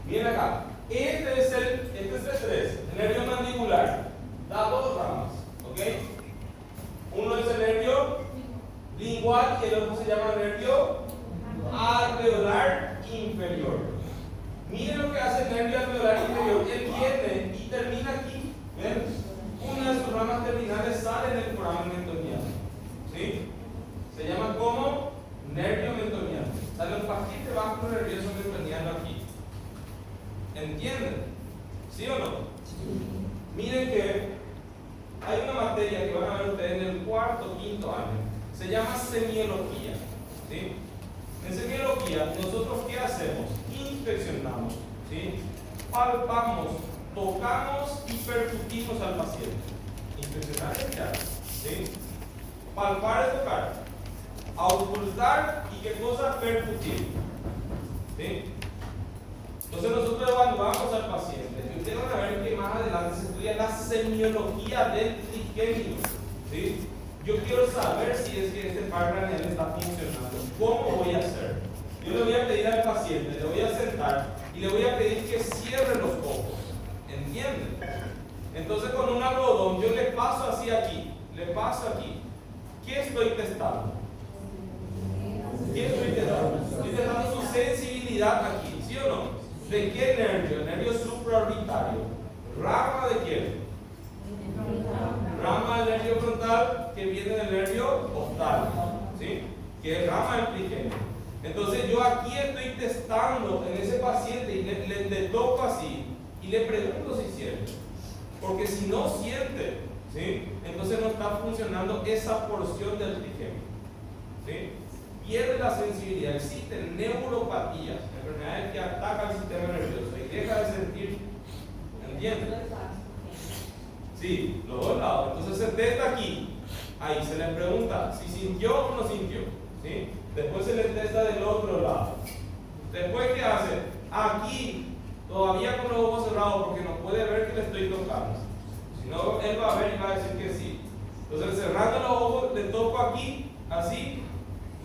Miren acá. Este es el estrés, el nervio mandibular. Da dos ramas, ¿ok? Uno es el nervio lingual y el otro se llama nervio alveolar inferior. Miren lo que hace el nervio alveolar inferior. Él viene y termina aquí. ¿Ven? Una de sus ramas terminales sale en el foramen mentoniano. ¿Sí? Se llama como nervio mentoniano. Sale un paquete vascular nervioso mentoniano aquí. ¿Entienden? ¿Sí o no? Sí. Miren que hay una materia que van a ver ustedes en el cuarto o quinto año. Se llama semiología. ¿Sí? En semiología, nosotros ¿qué hacemos? Inspeccionamos, ¿sí? Palpamos, tocamos y percutimos al paciente. Inspeccionar es ya, ¿sí? Palpar es tocar. Auscultar y qué cosa, percutir. ¿Sí? Entonces nosotros evaluamos al paciente y ustedes van a ver que más adelante se estudia la semiología del trigémino. ¿Sí? Yo quiero saber si es que este par craneal está funcionando. ¿Cómo voy a hacer? Yo le voy a pedir al paciente, le voy a sentar y le voy a pedir que cierre los ojos. ¿Entienden? Entonces con un algodón yo le paso así aquí, le paso aquí. ¿Qué estoy testando? ¿Qué estoy testando? Estoy testando su sensibilidad aquí, ¿sí o no? ¿De qué nervio? Nervio supraorbitario. ¿Rama de quién? Rama del nervio frontal que viene del nervio octal, ¿sí? Que es rama del trigémino. Entonces yo aquí estoy testando en ese paciente y le toco así y le pregunto si siente. Porque si no siente, ¿sí? Entonces no está funcionando esa porción del trigémino, ¿sí? Pierde la sensibilidad. Existen neuropatías, enfermedades que atacan el sistema nervioso y deja de sentir. ¿Entiendes? Sí, los dos lados. Entonces se testa aquí. Ahí se le pregunta si sintió o no sintió, ¿sí? Después se le testa del otro lado. Después, ¿qué hace? Aquí, todavía con los ojos cerrados porque no puede ver que le estoy tocando. Si no, él va a ver y va a decir que sí. Entonces cerrando los ojos, le toco aquí, así.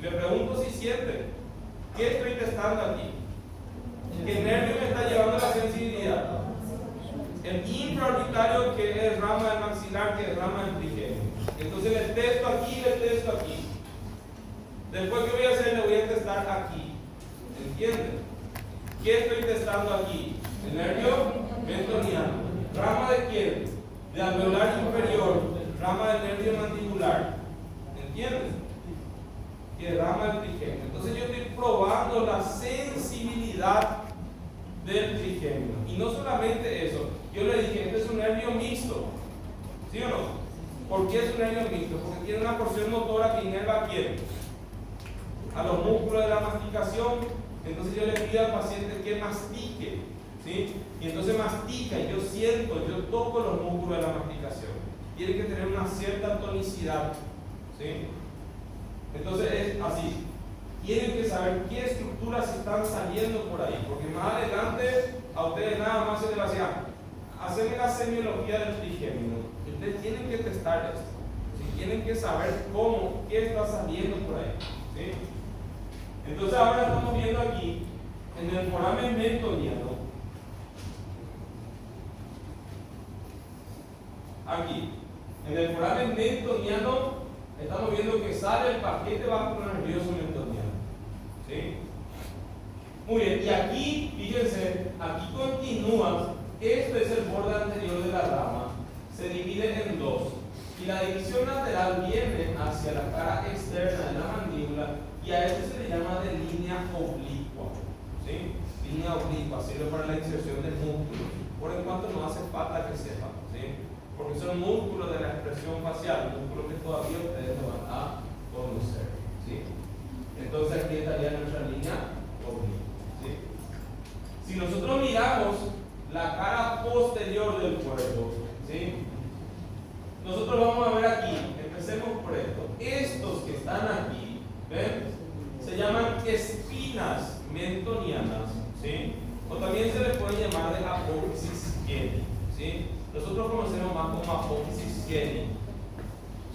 Le pregunto si siente. ¿Qué estoy testando aquí? ¿Qué nervio me está llevando la sensibilidad? El infraorbitario, que es rama del maxilar, que es rama del trigémino. Entonces le testo aquí, le testo aquí. Después, ¿qué voy a hacer? Le voy a testar aquí. ¿Entienden? ¿Qué estoy testando aquí? El nervio mentoniano. ¿Rama de quién? De alveolar inferior. Rama del nervio mandibular. ¿Entienden? Que rama del trigémino. Entonces yo estoy probando la sensibilidad del trigémino. Y no solamente eso, yo le dije, este es un nervio mixto. ¿Sí o no? ¿Por qué es un nervio mixto? Porque tiene una porción motora que inerva a quién? A los músculos de la masticación. Entonces yo le pido al paciente que mastique, ¿sí? Y entonces mastica, y yo siento, yo toco los músculos de la masticación. Tiene que tener una cierta tonicidad, ¿sí? Entonces es así. Tienen que saber qué estructuras están saliendo por ahí, porque más adelante a ustedes nada más se les va a decir, hacerme la semiología del trigémino. Ustedes tienen que testar esto, ¿sí? Tienen que saber cómo, qué está saliendo por ahí, ¿sí? Entonces ahora estamos viendo aquí, en el foramen mentoniano, aquí, en el foramen mentoniano, estamos viendo que sale el paquete vascular nervioso mentoniano, ¿sí? Muy bien, y aquí, fíjense, aquí continúa, este es el borde anterior de la rama, se divide en dos, y la división lateral viene hacia la cara externa de la mandíbula, y a esto se le llama de línea oblicua, ¿sí? Línea oblicua, sirve para la inserción de músculos, por en cuanto no hace falta que sepa, ¿sí? Porque son músculos de la expresión facial, músculos que todavía ustedes no van a conocer, ¿sí? Entonces aquí estaría nuestra línea oblicua, ¿sí? Si nosotros miramos la cara posterior del cuerpo, ¿sí? Nosotros vamos a ver aquí, empecemos por esto. Estos que están aquí, ¿ven? Se llaman espinas mentonianas, ¿sí? O también se les puede llamar de apófisis scieni, ¿sí? Nosotros conocemos más como apófisis scieni.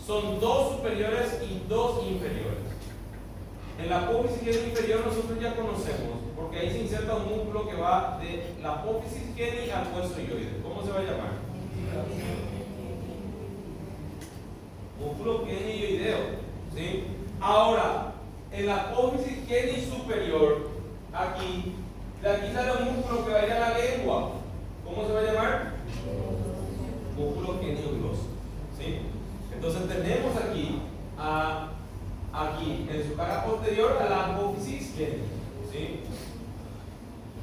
Son dos superiores y dos inferiores. En la apófisis scieni inferior nosotros ya conocemos, porque ahí se inserta un músculo que va de la apófisis Kenny al hueso hioide. ¿Cómo se va a llamar? Músculo Kenny hioideo. ¿Sí? Ahora, en la apófisis Kenny superior, aquí, de aquí sale un músculo que va a ir a la lengua. ¿Cómo se va a llamar? Músculo geniogloso. ¿Sí? Entonces tenemos aquí, aquí en su cara posterior a la apófisis Kenny. ¿Sí?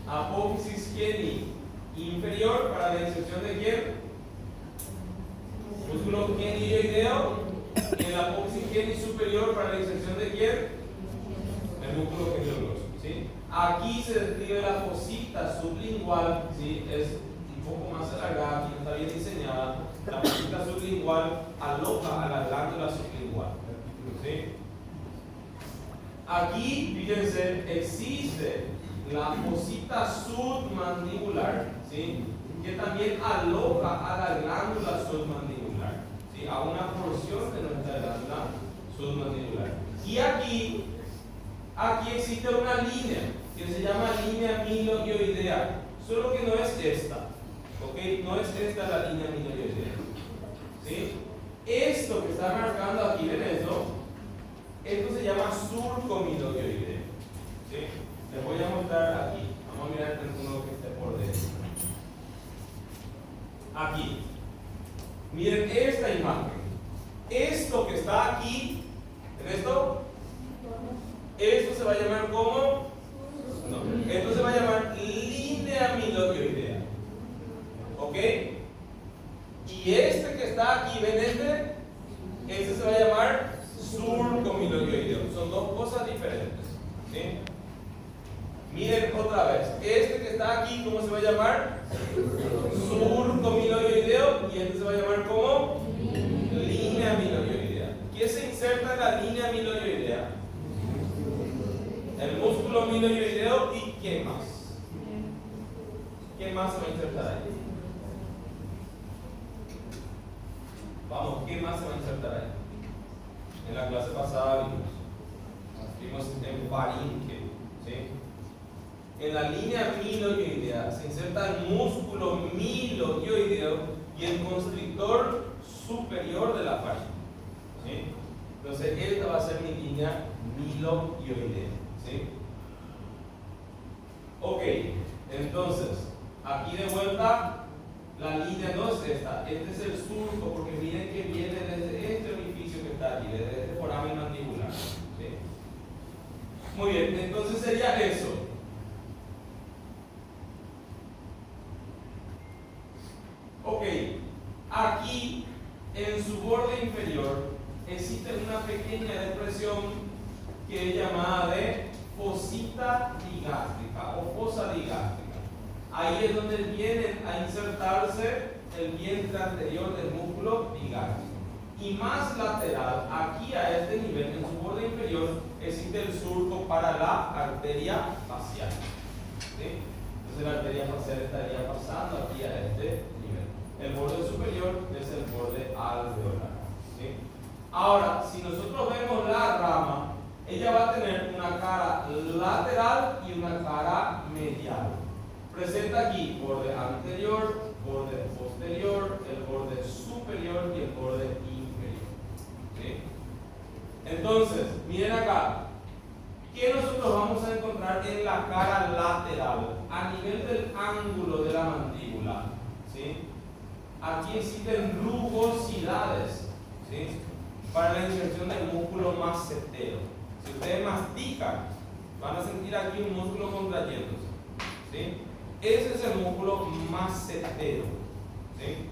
Apófisis Kenny inferior para la inserción de quién? Músculo genioideo. Y en la apófisis Kenny superior para la inserción de quién? El músculo geniogloso. ¿Sí? Aquí se describe la fosita sublingual. ¿Sí? Es un poco más alargada, aquí no está bien diseñada. La fosita sublingual aloja a la glándula sublingual. ¿Sí? Aquí, fíjense, existe la fosita submandibular, ¿sí? Que también aloja a la glándula submandibular, ¿sí? A una porción de nuestra glándula submandibular. Y aquí existe una línea que se llama línea milioidea, solo que no es esta, ¿ok? No es esta la línea milioidea, ¿sí? Esto que está marcando aquí, ¿ven esto? Esto se llama surco milioideo, ¿sí? Les voy a mostrar aquí. Vamos a mirar uno que esté por dentro. Aquí. Miren esta imagen. Esto que está aquí, ¿en esto? Esto se va a llamar como. No, esto se va a llamar línea milioidea. ¿Ok? Y este que está aquí, ¿ven este? Este se va a llamar surco milioideo. Son dos cosas diferentes. ¿Sí? Miren otra vez. Este que está aquí, ¿cómo se va a llamar? Surco milioideo. Y este se va a llamar como línea milioidea. ¿Qué se inserta en la línea milioidea? El músculo milioideo. ¿Y qué más? ¿Qué más se va a insertar ahí? Vamos, ¿qué más se va a insertar ahí? En la clase pasada vimos en faringe, ¿sí? En la línea milioidea se inserta el músculo milioideo y el constrictor superior de la faringe, ¿sí? Entonces esta va a ser mi línea milioidea, ¿sí? Ok, entonces aquí de vuelta la línea no es esta, este es el surco, porque miren que viene desde este orificio que está aquí, desde este foramen mandibular, ¿sí? Muy bien, entonces sería eso. Ok, aquí en su borde inferior existe una pequeña depresión que es llamada de fosita digástrica o fosa digástrica. Ahí es donde viene a insertarse el vientre anterior del músculo digástrico. Y más lateral, aquí a este nivel, en su borde inferior, existe el surco para la arteria facial. ¿Sí? Entonces la arteria facial estaría pasando aquí a este nivel. El borde superior es el borde alveolar. ¿Sí? Ahora, si nosotros vemos la rama, ella va a tener una cara lateral y una cara medial. Presenta aquí borde anterior, borde posterior, el borde superior y el borde inferior. ¿Sí? Entonces, miren acá. ¿Qué nosotros vamos a encontrar en la cara lateral? A nivel del ángulo de la mandíbula. ¿Sí? Aquí existen rugosidades, ¿sí? Para la inserción del músculo macetero. Si ustedes mastican, van a sentir aquí un músculo contrayéndose, ¿sí? Ese es el músculo macetero, ¿sí?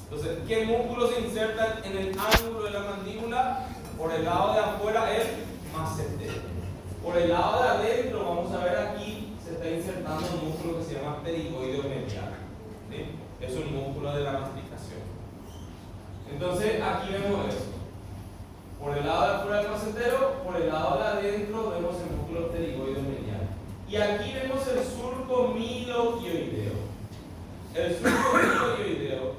Entonces, ¿qué músculos se insertan en el ángulo de la mandíbula? Por el lado de afuera, el macetero. Por el lado de adentro, vamos a ver aquí, se está insertando un músculo que se llama pterigoideo medial, ¿sí? Es un músculo de la masticación. Entonces, aquí vemos eso. Por el lado de afuera del macetero, por el lado de adentro vemos el músculo pterigoideo medial. Y aquí vemos el surco milioideo. El surco milioideo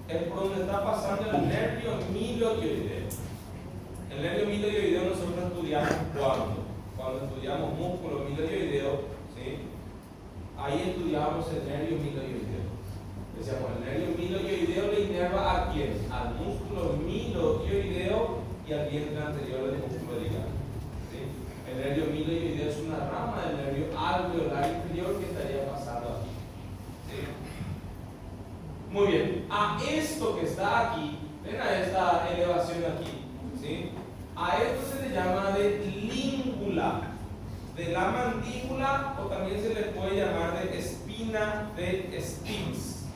es por donde está pasando el nervio milioideo. El nervio milioideo nosotros estudiamos cuando estudiamos músculo milioideo ahí estudiábamos el nervio miloioideo. Decíamos, el nervio miloioideo le inerva ¿a quién? Al músculo miloioideo y al vientre anterior del músculo ligado. ¿Sí? El nervio miloioideo es una rama del nervio alveolar inferior que estaría pasando aquí. ¿Sí? Muy bien, a esto que está aquí, ven a esta elevación aquí, ¿sí? A esto se le llama de língula de la mandíbula, o también se le puede llamar de espina de Spix.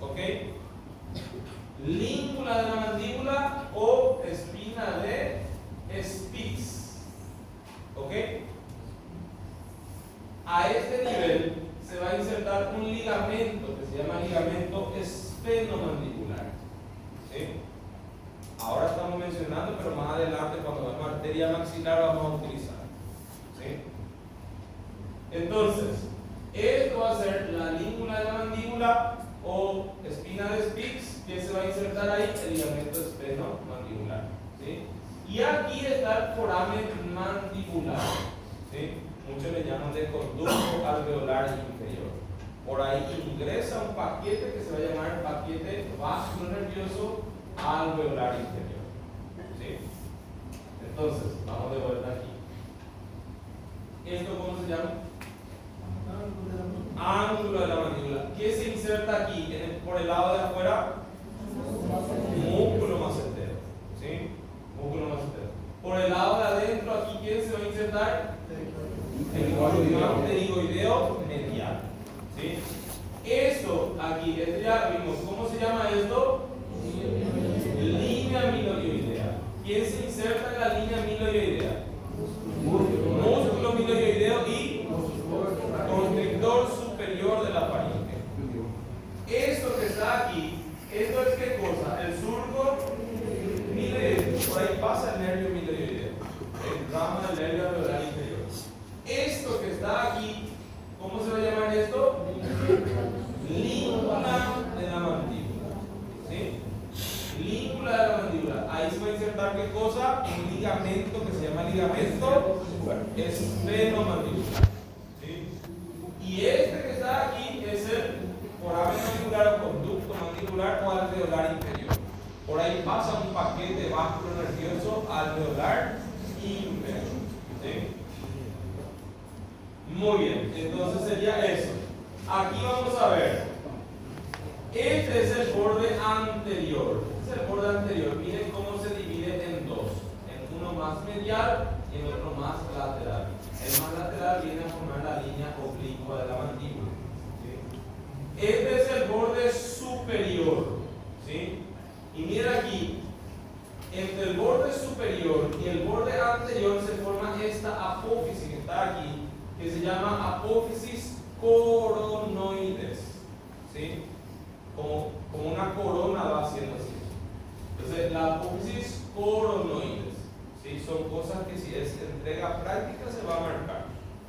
¿Ok? Língula de la mandíbula o espina de Spix. ¿Ok? A este nivel se va a insertar un ligamento que se llama ligamento esfenomandibular. ¿Sí? Ahora estamos mencionando, pero más adelante, cuando veamos arteria maxilar, vamos a utilizar. ¿Sí? Entonces, esto va a ser la língula de la mandíbula o espina de Spix, que se va a insertar ahí el ligamento esfenomandibular. ¿Sí? Y aquí está el foramen mandibular. ¿Sí? Muchos le llaman de conducto alveolar inferior. Por ahí ingresa un paquete que se va a llamar paquete vasculonervioso alveolar inferior. ¿Sí? Entonces, vamos de vuelta aquí. ¿Esto cómo se llama? Ángulo de la mandíbula. ¿Qué se inserta aquí? Por el lado de afuera, músculo macetero. ¿Sí? Músculo macetero. Por el lado de adentro, aquí, ¿quién se va a insertar? El pterigoideo medial. ¿Sí? Esto aquí, ya vimos. ¿Cómo se llama esto? Línea miloioidea. ¿Quién se inserta en la línea miloioidea? Músculo miloioideo y constrictor superior de la faringe. Esto que está aquí, ¿esto es qué cosa? El surco miloioideo. Por ahí pasa el nervio miloioideo, el ramo del nervio alveolar inferior. Esto que está aquí, ¿cómo se va a llamar esto? Língula de la mandíbula. ¿Sí? Língula de la mandíbula. Ahí se va a insertar ¿qué cosa? Un ligamento que se llama ligamento esfenomandibular. ¿Sí? Y este que está aquí es el foramen mandibular o conducto mandibular o alveolar inferior. Por ahí pasa un paquete vasculonervioso alveolar inferior. ¿Sí? Muy bien, entonces sería eso. Aquí vamos a ver. Este es el borde anterior. Este es el borde anterior. Miren cómo se divide en dos. En uno más medial y en otro más lateral. El más lateral viene a formar la línea oblicua de la mandíbula. ¿Sí? Este es el borde superior. ¿Sí? Y mira aquí. Entre el borde superior y el borde anterior se forma esta apófisis que está aquí, que se llama apófisis coronoides. ¿Sí? Como una corona va haciendo así. Entonces, la apófisis coronoides, ¿sí? Son cosas que si es entrega práctica se va a marcar.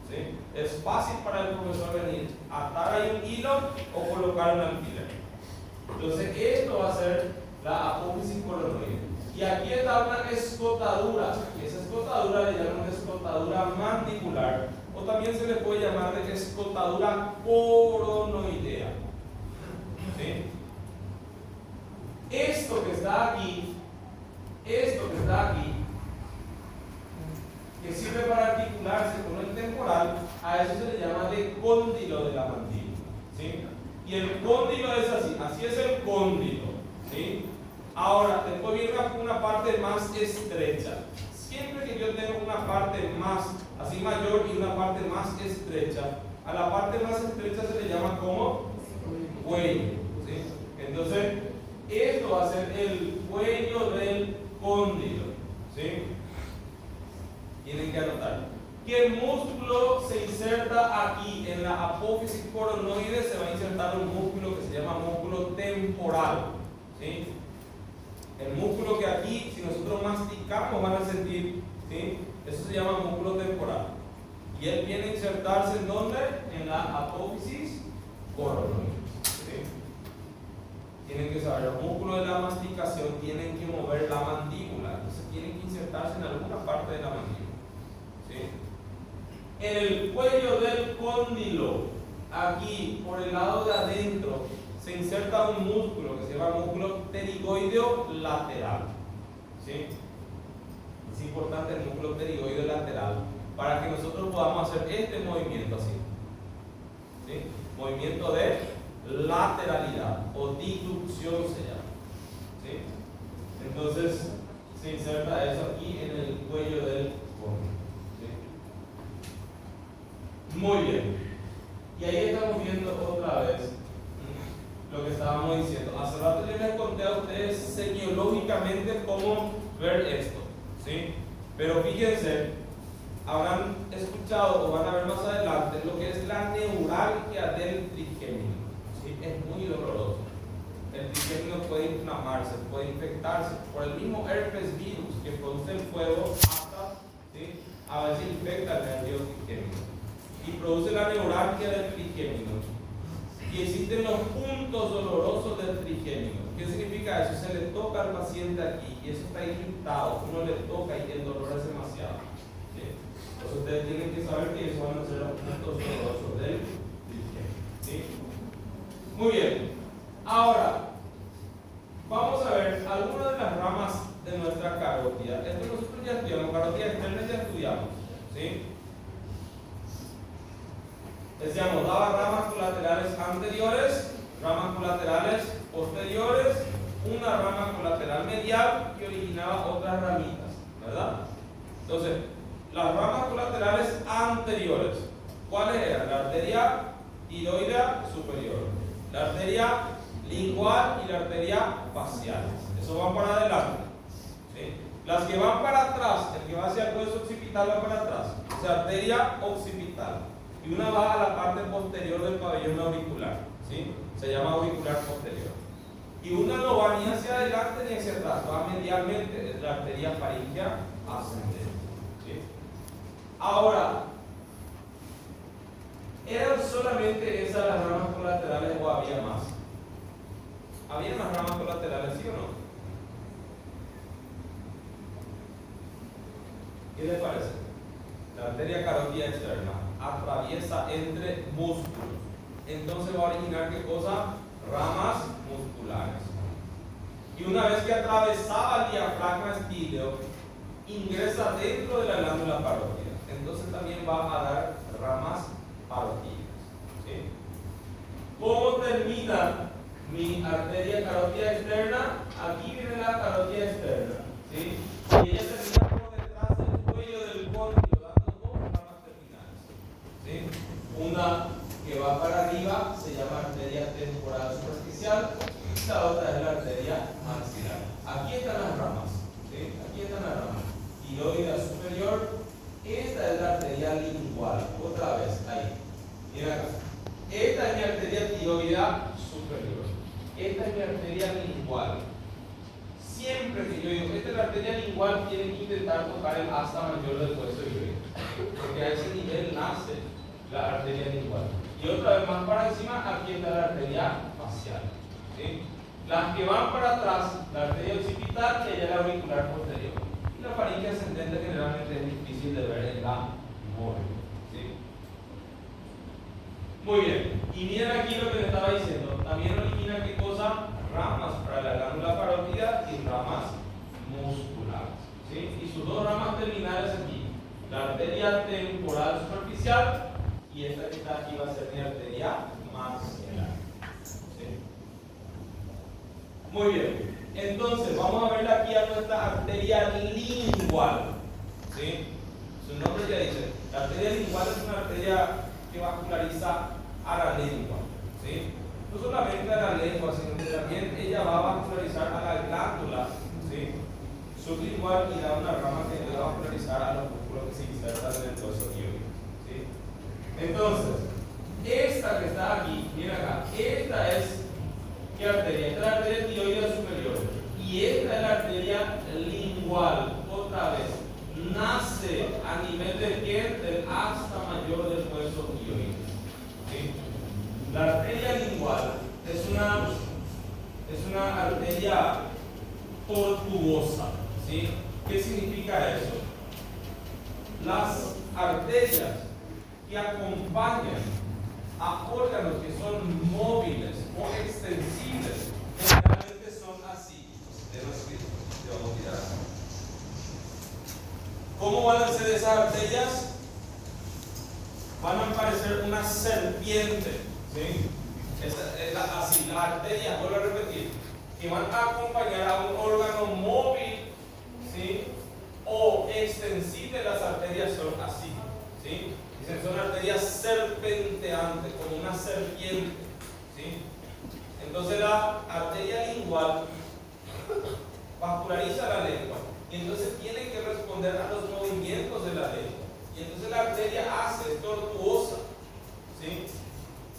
¿Sí? Es fácil para el profesor venir, atar ahí un hilo o colocar un alfiler. Entonces, esto va a ser la apófisis coronoide. Y aquí está una escotadura. Y esa escotadura le llaman escotadura mandibular. O también se le puede llamar de escotadura coronoidea. ¿Sí? Esto que está aquí, que sirve para articularse con el temporal, a eso se le llama de cóndilo de la mandíbula. ¿Sí? Y el cóndilo es así es el cóndilo. ¿Sí? Ahora, después viene una parte más estrecha. Siempre que yo tengo una parte más, así mayor y una parte más estrecha, a la parte más estrecha se le llama como cuello. ¿Sí? Entonces, esto va a ser el cuello del cóndilo. ¿Sí? Tienen que anotar que el músculo se inserta aquí en la apófisis coronoide. Se va a insertar un músculo que se llama músculo temporal. ¿Sí? El músculo que aquí, si nosotros masticamos, van a sentir, ¿sí? Eso se llama músculo temporal. Y él viene a insertarse ¿en dónde? En la apófisis coronoide. ¿Sí? Tienen que saber, los músculos de la masticación tienen que mover la mandíbula. Entonces tienen que insertarse en alguna parte de la mandíbula. ¿Sí? En el cuello del cóndilo, aquí por el lado de adentro se inserta un músculo que se llama músculo pterigoideo lateral. ¿Sí? Es importante el músculo pterigoideo lateral para que nosotros podamos hacer este movimiento así. ¿Sí? Movimiento de lateralidad o diducción se llama. ¿Sí? Entonces se inserta eso aquí en el cuello del cono. ¿Sí? Muy bien. Y ahí estamos viendo otra vez lo que estábamos diciendo. Hace rato yo les conté a ustedes semiológicamente cómo ver esto. ¿Sí? Pero fíjense, habrán escuchado o van a ver más adelante lo que es la neuralgia del trigémino. ¿Sí? Es muy doloroso. El trigémino puede inflamarse, puede infectarse por el mismo herpes virus que produce el fuego hasta, ¿sí?, a veces infecta el nervio trigémino y produce la neuralgia del trigémino. Y existen los puntos dolorosos del trigémino. ¿Qué significa eso? Se le toca al paciente aquí y eso está irritado, uno le toca y el dolor es demasiado. ¿Sí? Entonces ustedes tienen que saber que esos van a ser los puntos dolorosos del trigémino. ¿Sí? Muy bien. Ahora, vamos a ver algunas de las ramas de nuestra carótida. Esto nosotros ya estudiamos, carótida externa ya estudiamos. ¿Sí? Decíamos, daba ramas colaterales anteriores, ramas colaterales posteriores, una rama colateral medial que originaba otras ramitas, ¿verdad? Entonces, las ramas colaterales anteriores, ¿cuáles eran? La arteria tiroidea superior, la arteria lingual y la arteria facial. Eso van para adelante. ¿Sí? Las que van para atrás, el que va hacia el hueso occipital va para atrás, o sea, arteria occipital. Y una va a la parte posterior del pabellón auricular, ¿sí? Se llama auricular posterior. Y una no va ni hacia adelante ni hacia atrás, va medialmente, es la arteria faríngea ascendente. ¿Sí? Ahora, ¿eran solamente esas las ramas colaterales o había más? ¿Había más ramas colaterales, sí o no? ¿Qué les parece? La arteria carótida externa atraviesa entre músculos. Entonces va a originar ¿qué cosa? Ramas musculares. Y una vez que atravesaba el diafragma estíleo, ingresa dentro de la glándula parótida. Entonces también va a dar ramas parótidas. ¿Sí? ¿Cómo termina mi arteria carótida externa? Aquí viene la carótida externa. ¿Sí? Y ella termina por detrás del cuello del cóndilo, dando dos ramas terminales. ¿Sí? Una que va para arriba se llama arteria temporal superficial y la otra es la arteria maxilar. Aquí están las ramas. ¿Sí? Aquí están las ramas. Tiroidea superior. Esta es la arteria lingual. Otra vez, ahí. Miren acá. Esta es mi arteria tiroidea superior. Esta es mi arteria lingual. Siempre que yo digo, esta es la arteria lingual, tienen que intentar tocar el asta mayor del hueso ilioides, porque a ese nivel nace la arteria lingual. Y otra vez más para encima, aquí está la arteria facial. ¿Sí? Las que van para atrás, la arteria occipital y allá la auricular posterior. Y la faringe ascendente generalmente es difícil de ver en la imagen. ¿Sí? Muy bien. Y miren aquí lo que les estaba diciendo. También origina qué cosa? Ramas para la glándula parótida y ramas musculares. ¿Sí? Y sus dos ramas terminales aquí. La arteria temporal superficial y esta que está aquí va a ser mi arteria maxilar. ¿Sí? Muy bien. Entonces, vamos a ver aquí a nuestra arteria lingual. ¿Sí? Su nombre ya dice. La arteria lingual es una arteria que vasculariza a la lengua. ¿Sí? No solamente a la lengua, sino que también ella va a vascularizar a la glándula, ¿sí?, sublingual y da una rama que va a vascularizar a los músculos que se insertan en el hueso ilioide. ¿Sí? Entonces, esta que está aquí, miren acá, esta es ¿qué arteria? Esta es la arteria tiroidea superior y esta es la arteria lingual. Otra vez, nace a nivel de ¿qué? Del asta mayor del hueso ilioide. ¿Sí? La arteria lingual es una arteria tortuosa. ¿Sí? ¿Qué significa eso? Las arterias que acompañan a órganos que son móviles o extensibles, generalmente son así. Vamos a tirar. ¿Cómo van a ser esas arterias? Van a parecer una serpiente, ¿sí? Así, las arterias, vuelvo a repetir, que van a acompañar a un órgano móvil, ¿sí? O extensible. Las arterias son así, ¿sí? Dicen, son arterias serpenteantes, como una serpiente, ¿sí? Entonces la arteria lingual vasculariza la lengua y entonces tiene que responder a los movimientos de la lengua. Y entonces la arteria es tortuosa, ¿sí?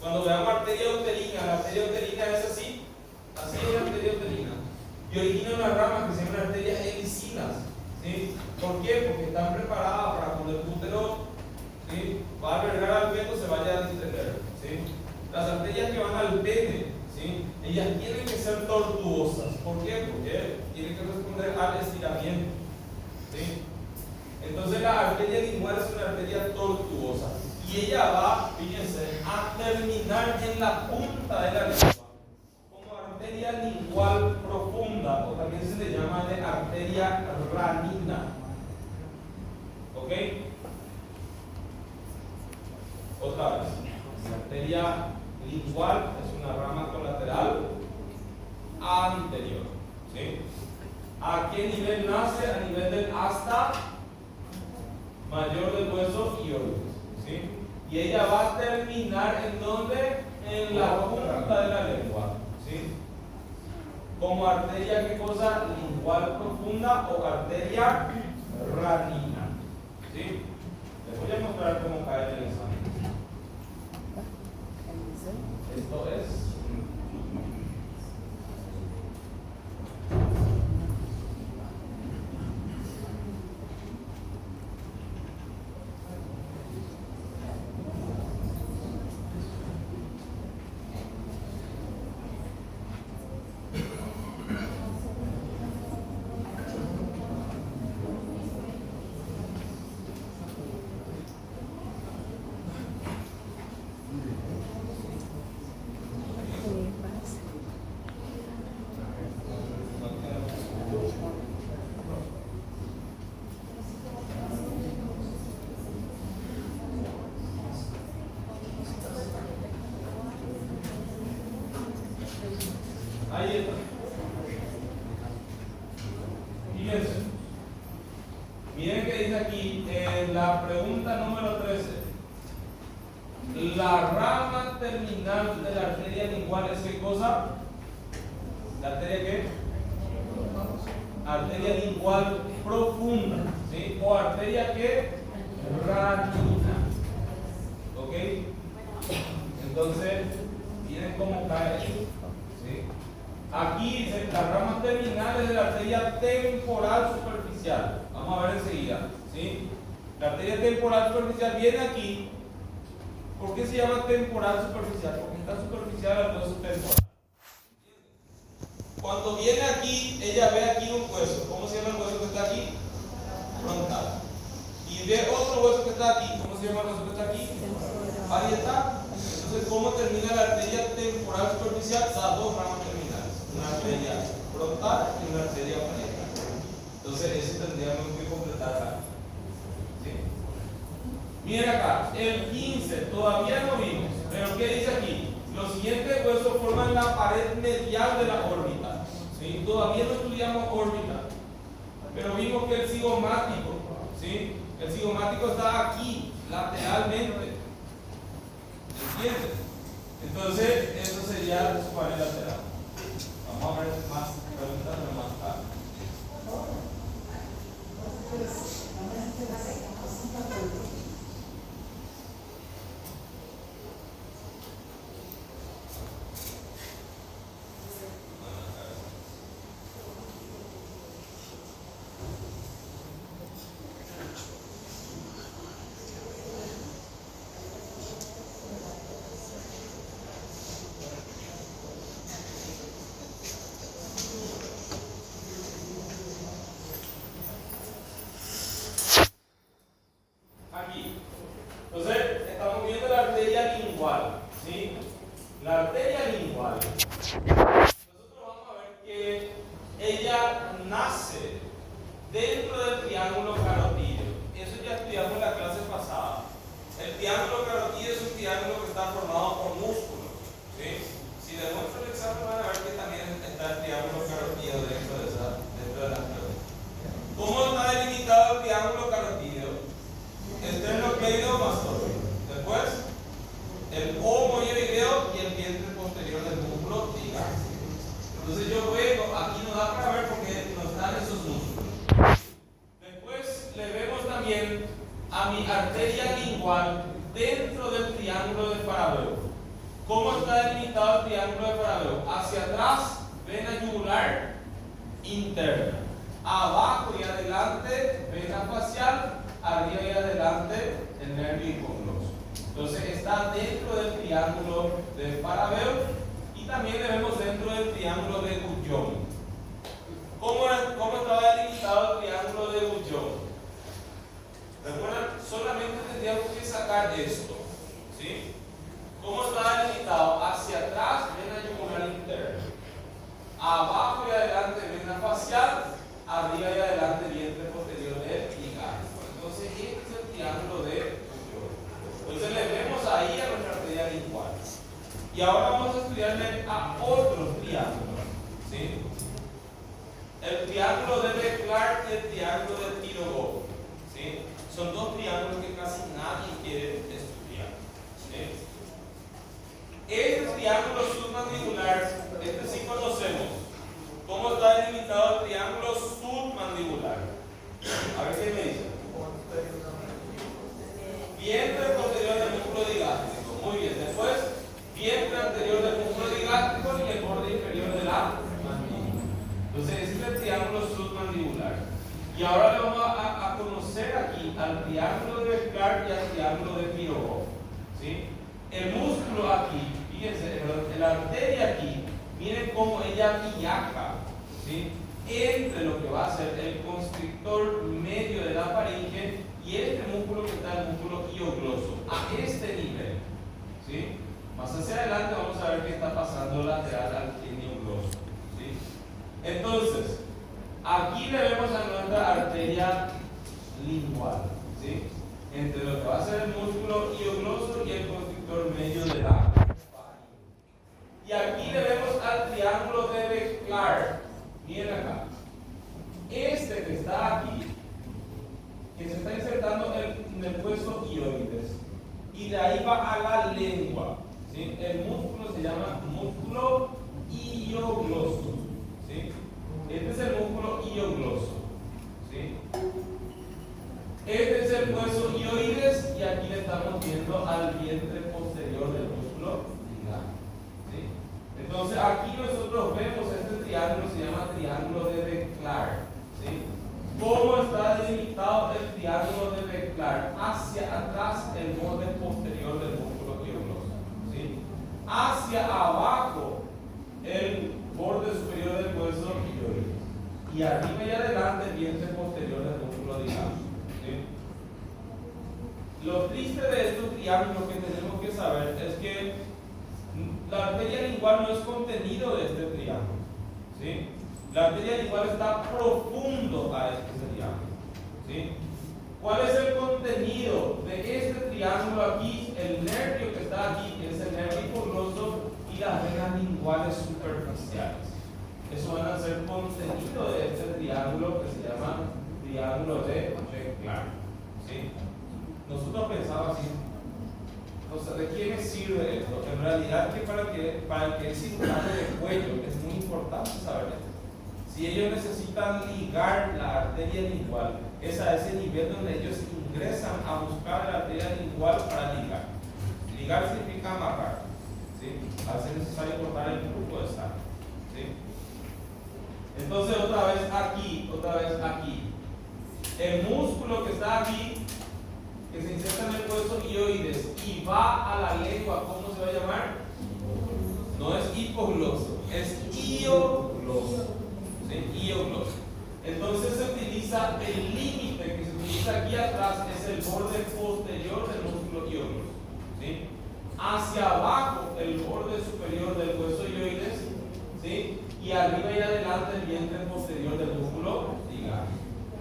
Cuando veamos arteria uterina, la arteria uterina es así es la arteria uterina. Y origina unas ramas que se llaman arterias helicinas, ¿sí? ¿Por qué? Porque están preparadas para cuando el útero, ¿sí?, va a albergar al feto, se vaya a distender, ¿sí? Las arterias que van al pene, ¿sí?, ellas tienen que ser tortuosas. ¿Por qué? Porque tienen que responder al estiramiento, ¿sí? Entonces la arteria lingual es una arteria tortuosa y ella va, fíjense, a terminar en la punta de la lengua como arteria lingual profunda, o también se le llama de arteria ranina. ¿Ok? Otra vez, la arteria lingual es una rama colateral anterior, ¿sí? ¿A qué nivel nace? A nivel del asta mayor del hueso iliaco, ¿sí? Y ella va a terminar ¿en dónde? En la punta de la lengua, ¿sí? Como arteria, ¿qué cosa? Lingual profunda o arteria ranina, ¿sí? Les voy a mostrar cómo cae el examen. Esto es ahí está. Fíjense. Miren que dice aquí en la pregunta número 13. La rama terminal de la arteria lingual es ¿qué cosa? ¿La arteria qué? Arteria lingual profunda, ¿sí? O arteria ¿qué? Ranina. ¿Ok? Entonces, miren cómo cae. ¿Sí? Aquí dice las ramas terminales de la arteria temporal superficial. Vamos a ver enseguida, ¿sí? La arteria temporal superficial viene aquí. ¿Por qué se llama temporal superficial? Porque está superficial al hueso temporal. Cuando viene aquí, ella ve aquí un hueso. ¿Cómo se llama el hueso que está aquí? Frontal. Y ve otro hueso que está aquí. ¿Cómo se llama el hueso que está aquí? Parietal. Entonces, ¿cómo termina la arteria temporal superficial? Da dos ramas terminales. Una arteria frontal y una arteria parietal. Entonces, eso tendríamos que completar acá. ¿Sí? Miren acá, el 15 todavía no vimos, pero ¿qué dice aquí? Los siguientes huesos forman la pared medial de la órbita, ¿sí? Todavía no estudiamos órbita, pero vimos que el cigomático, ¿sí? El cigomático está aquí, lateralmente, ¿entiendes? Entonces, eso sería su pared lateral. Vamos a ver más preguntas más tarde. Aquí. Entonces, estamos viendo la arteria lingual. La arteria lingual, nosotros vamos a ver que ella nace dentro del triángulo carotídeo. Eso ya estudiamos en la clase pasada. El triángulo carotídeo es un triángulo que está formado por músculos, ¿sí? Si demuestro el examen van a ver que también está el triángulo carotídeo dentro de las clases. ¿Cómo está delimitado el triángulo carotídeo? Esternocleidomastoideo. Después, el omohioideo y el vientre posterior del músculo digástrico. Entonces yo vengo, aquí no da para ver porque no están esos músculos. Después le vemos también a mi arteria lingual dentro del triángulo de Faraveo. ¿Cómo está delimitado el triángulo de Faraveo? Hacia atrás, vena yugular interna. Abajo y adelante, vena facial. Arriba y adelante, el nervio hipogloso. Entonces está dentro del triángulo de Faraveo y también le vemos dentro del triángulo de Guyon. ¿Cómo estaba delimitado el triángulo de Guyon? Recuerden, solamente tendríamos que sacar esto, ¿sí? ¿Cómo está delimitado? Hacia atrás, vena yugular interna. Abajo y adelante, vena facial. Arriba y adelante, vientre posterior del ligástrico. Entonces, este es el triángulo de Guyon. Entonces, le vemos ahí a nuestra arteria lingual. Y ahora vamos a estudiarle a otros triángulos, ¿sí? El triángulo de De Clark y el triángulo de Pirogov, ¿sí? Son dos triángulos que casi nadie quiere estudiar, ¿sí? Este triángulo submandibular, este sí conocemos. ¿Cómo está delimitado el triángulo submandibular? A ver qué me dice. Vientre posterior del músculo digástrico. Muy bien. Después, vientre anterior del músculo digástrico y el borde inferior de la mandíbula. Entonces, ese es el triángulo submandibular. Y ahora le vamos a conocer aquí al triángulo de Clark y al triángulo de Pirogov, ¿sí? El músculo aquí, fíjense, la arteria aquí, miren cómo ella viaja, ¿sí? Entre lo que va a ser el constrictor medio de la faringe y este músculo que está el músculo hiogloso, a este nivel, ¿sí? Más hacia adelante vamos a ver qué está pasando lateral al hiogloso, ¿sí? Entonces, aquí le vemos a nuestra arteria lingual, ¿sí? Entre lo que va a ser el músculo hiogloso y el constrictor medio de la faringe. Y aquí le vemos al triángulo de De Clark. Miren acá. Este que está aquí, que se está insertando en el hueso hioides, y de ahí va a la lengua, ¿sí? El músculo se llama músculo hiogloso, ¿sí? Este es el músculo hiogloso, ¿sí? Este es el hueso hioides y aquí le estamos viendo al vientre posterior del músculo ligástrico, ¿sí? Entonces aquí nosotros vemos este triángulo, se llama triángulo de De Clark, ¿sí? ¿Cómo está delimitado el triángulo de De Clark? Hacia atrás el borde posterior del músculo hiogloso, ¿sí? Hacia abajo el borde superior del hueso hioides y arriba y adelante el vientre posterior del músculo digástrico, ¿sí? Lo triste de estos triángulos que tenemos que saber es que la arteria lingual no es contenido de este triángulo, ¿sí? La arteria lingual está profundo a este triángulo, ¿sí? ¿Cuál es el contenido de este triángulo aquí? El nervio que está aquí, que es el nervio hipogloso, y las venas linguales superficiales. Eso van a ser contenido de este triángulo que se llama triángulo de Clark, ¿sí? Nosotros pensábamos así. O sea, ¿de qué me sirve esto? En realidad que para el que es cirujano de cuello es muy importante saber esto. Si ellos necesitan ligar la arteria lingual, es a ese nivel donde ellos ingresan a buscar la arteria lingual para ligar. Ligar significa amarrar, ¿sí? Va a ser necesario cortar el flujo de sangre, ¿sí? Entonces otra vez aquí. El músculo que está aquí, que se inserta en el hueso hioides y va a la lengua, ¿cómo se va a llamar? No es hipogloso, es hiogloso, ¿sí? Hiogloso. Entonces se utiliza el límite que se utiliza aquí atrás, es el borde posterior del músculo hiogloso, ¿sí? Hacia abajo el borde superior del hueso hioides, ¿sí? Y arriba y adelante el vientre posterior del músculo ligar.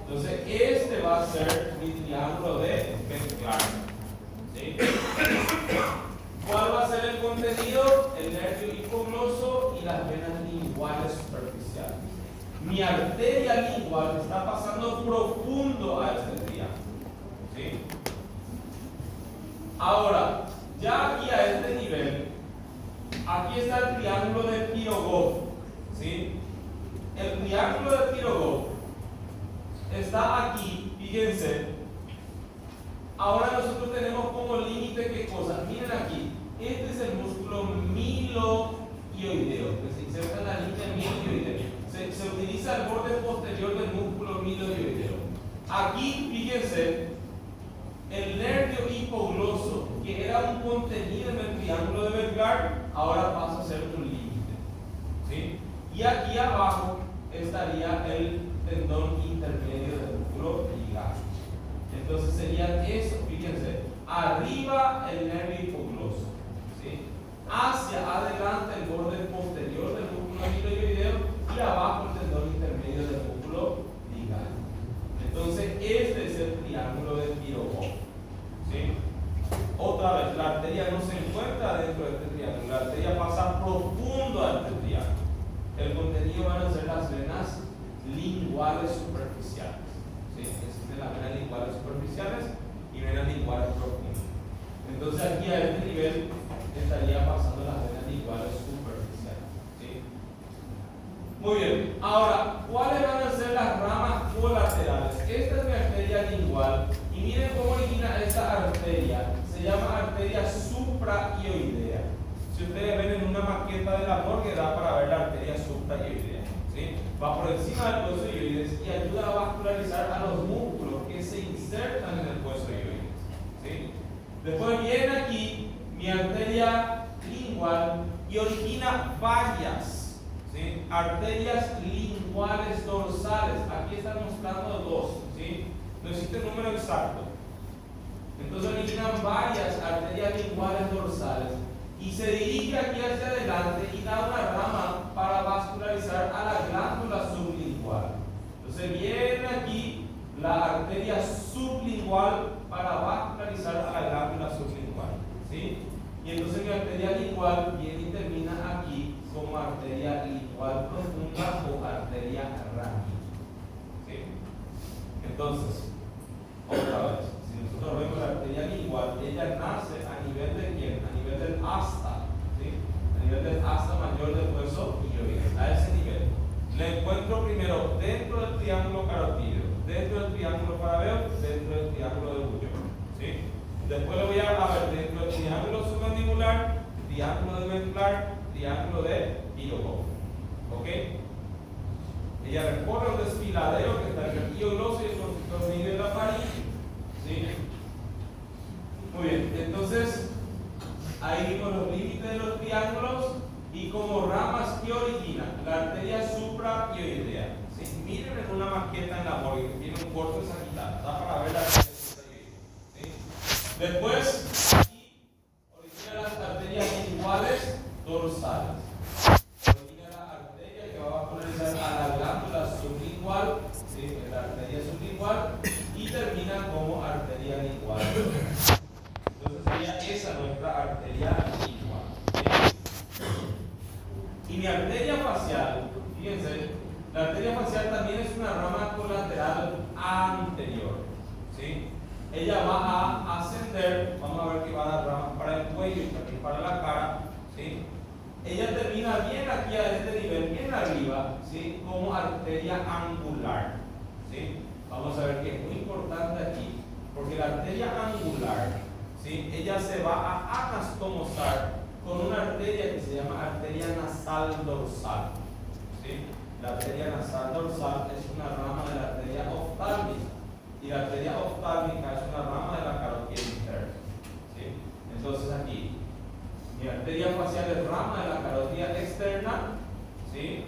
Entonces, este va a ser mi triángulo de Venn-Clark, ¿sí? ¿Cuál va a ser el contenido? El nervio hipogloso y las venas linguales superficiales. Mi arteria lingual está pasando profundo a este triángulo, ¿sí? Ahora, ya aquí a este nivel, aquí está el triángulo de Pirogov, ¿sí? El triángulo de Pirogov está aquí, fíjense. Ahora nosotros tenemos como límite qué cosa. Miren aquí, este es el músculo milohioideo, que se inserta en la línea milohioidea. Se utiliza el borde posterior del músculo milohioideo. Aquí, fíjense, el nervio hipogloso, que era un contenido en el triángulo de Venn-Clark, ahora pasa a ser un límite, ¿sí? Y aquí abajo estaría el tendón intermedio del músculo ligar. Entonces sería eso, fíjense, arriba el nervio hipogloso, ¿sí? Hacia adelante el borde posterior del músculo milohioideo y abajo el tendón intermedio del músculo ligar. Entonces este es el triángulo de Pirogov, ¿sí? Otra vez, la arteria no se encuentra dentro de este triángulo, la arteria pasa profundo a este triángulo. El contenido van a ser las venas linguales superficiales, ¿sí? Existen las venas linguales superficiales y venas linguales profundas. Entonces aquí a este nivel estaría pasando las venas linguales superficiales, ¿sí? Muy bien, ahora, ¿cuáles van a ser las ramas colaterales? Esta es mi arteria lingual y miren cómo origina esta arteria. Se llama arteria supraioidea. Si ustedes ven en una maqueta de la morgue, da para ver la arteria supraioidea, ¿sí? Va por encima del hueso hioides y ayuda a vascularizar a los músculos que se insertan en el hueso hioides, ¿sí? Después viene aquí mi arteria lingual y origina varias, ¿sí? Arterias linguales dorsales. Aquí están mostrando dos, ¿sí? No existe un número exacto. Entonces originan varias arterias linguales dorsales y se dirige aquí hacia adelante y da una rama para vascularizar a la glándula sublingual. Entonces viene aquí la arteria sublingual para vascularizar a la glándula sublingual, ¿sí? Y entonces mi arteria lingual viene y termina aquí como arteria lingual profunda o arteria raquídea, ¿sí? Entonces, otra vez, si nosotros vemos la arteria lingual, ella nace a nivel de quién? A nivel del asta, ¿sí? A nivel del asta mayor del hueso hioides, a ese nivel. La encuentro primero dentro del triángulo carotídeo, dentro del triángulo paraveo, dentro del triángulo de Bullón, ¿sí? Después lo voy a ver dentro del triángulo submandibular, triángulo de Venn-Clark, triángulo de Pirogov, ¿ok? Ella recorre un desfiladero que está entre el hioglosio y el constrictor medio de la faringe, ¿sí? Muy bien, entonces ahí vimos los límites de los triángulos y como ramas que originan la arteria supraioidea, ¿sí? Miren en una maqueta en la morgue que tiene un corte sagital, da para ver la arteria supraioidea, ¿sí? Después aquí originan las arterias linguales dorsales. Origina la arteria que va a vascularizar a la glándula sublingual, ¿sí? La arteria sublingual, y termina como arteria lingual. Entonces sería esa nuestra arteria lingual, ¿sí? Y mi arteria facial, fíjense, la arteria facial también es una rama colateral anterior, ¿sí? Ella va a ascender, vamos a ver que va a dar ramas para el cuello y también para la cara, ¿sí? Ella termina bien aquí a este nivel, bien arriba, ¿sí? Como arteria angular, ¿sí? Vamos a ver que es muy importante aquí, porque la arteria angular, ¿sí? Ella se va a anastomosar con una arteria que se llama arteria nasal dorsal, ¿sí? La arteria nasal dorsal es una rama de la arteria oftálmica y la arteria oftálmica es una rama de la carótida interna, ¿sí? Entonces aquí mi arteria facial es rama de la carótida externa, ¿sí?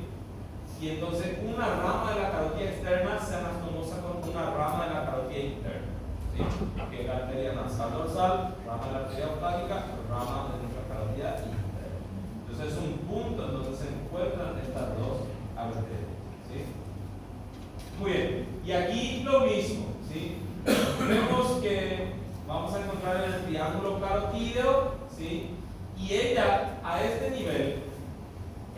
Y entonces una rama de la carótida externa se anastomosa con una rama de la carótida interna, ¿sí? Que es la arteria nasal dorsal, rama de la arteria oftálmica, rama de nuestra carótida interna. video, ¿sí? Y ella, a este nivel,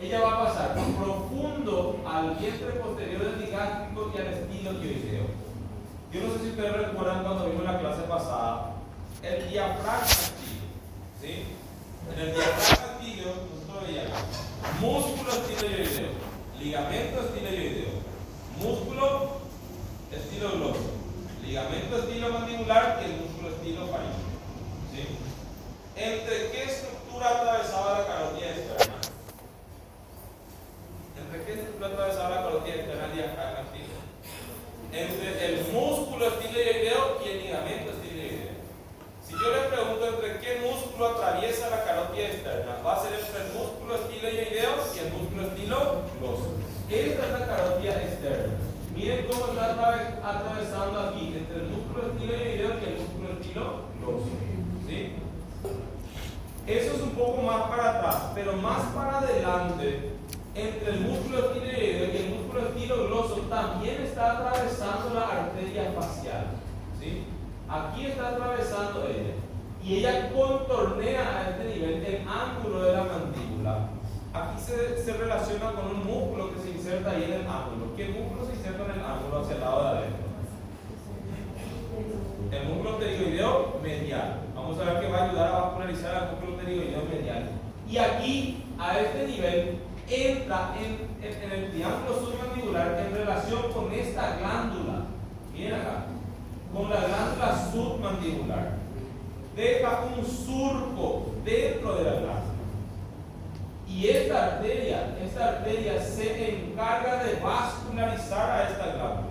ella va a pasar profundo al vientre posterior del digástrico y al estilo tiroideo. Yo no sé si ustedes recuerdan cuando vimos la clase pasada, el diafragma estilo, ¿sí? En el diafragma estilo, nosotros veíamos músculo estiloideo, ligamento estiloideo, músculo estilo gloso, ligamento estilo mandibular y el músculo estilo faríngeo, ¿sí? ¿Entre qué estructura atravesaba la carótida externa? ¿Entre qué estructura atravesaba la carótida externa del diafragma estilo? Entre el músculo estiloideo y el ligamento estiloideo. Si yo le pregunto entre qué músculo atraviesa la carótida externa, va a ser entre el músculo estiloideo y el músculo estilo gloso. Esta es la carótida externa. Miren cómo está atravesando aquí entre el músculo estiloideo y el músculo estilo gloso, ¿sí? Eso es un poco más para atrás, pero más para adelante, entre el músculo estiloideo y el músculo estilo gloso también está atravesando la arteria facial, ¿sí? Aquí está atravesando ella y ella contornea a este nivel el ángulo de la mandíbula. Aquí se relaciona con un músculo que se inserta ahí en el ángulo. ¿Qué músculo se inserta en el ángulo hacia el lado de adentro? El músculo pterigoideo medial. Vamos a ver que va a ayudar a vascularizar el músculo pterigoideo medial. Y aquí, a este nivel, entra en el triángulo submandibular en relación con esta glándula. Miren acá. Con la glándula submandibular. Deja un surco dentro de la glándula. Y esta arteria se encarga de vascularizar a esta glándula.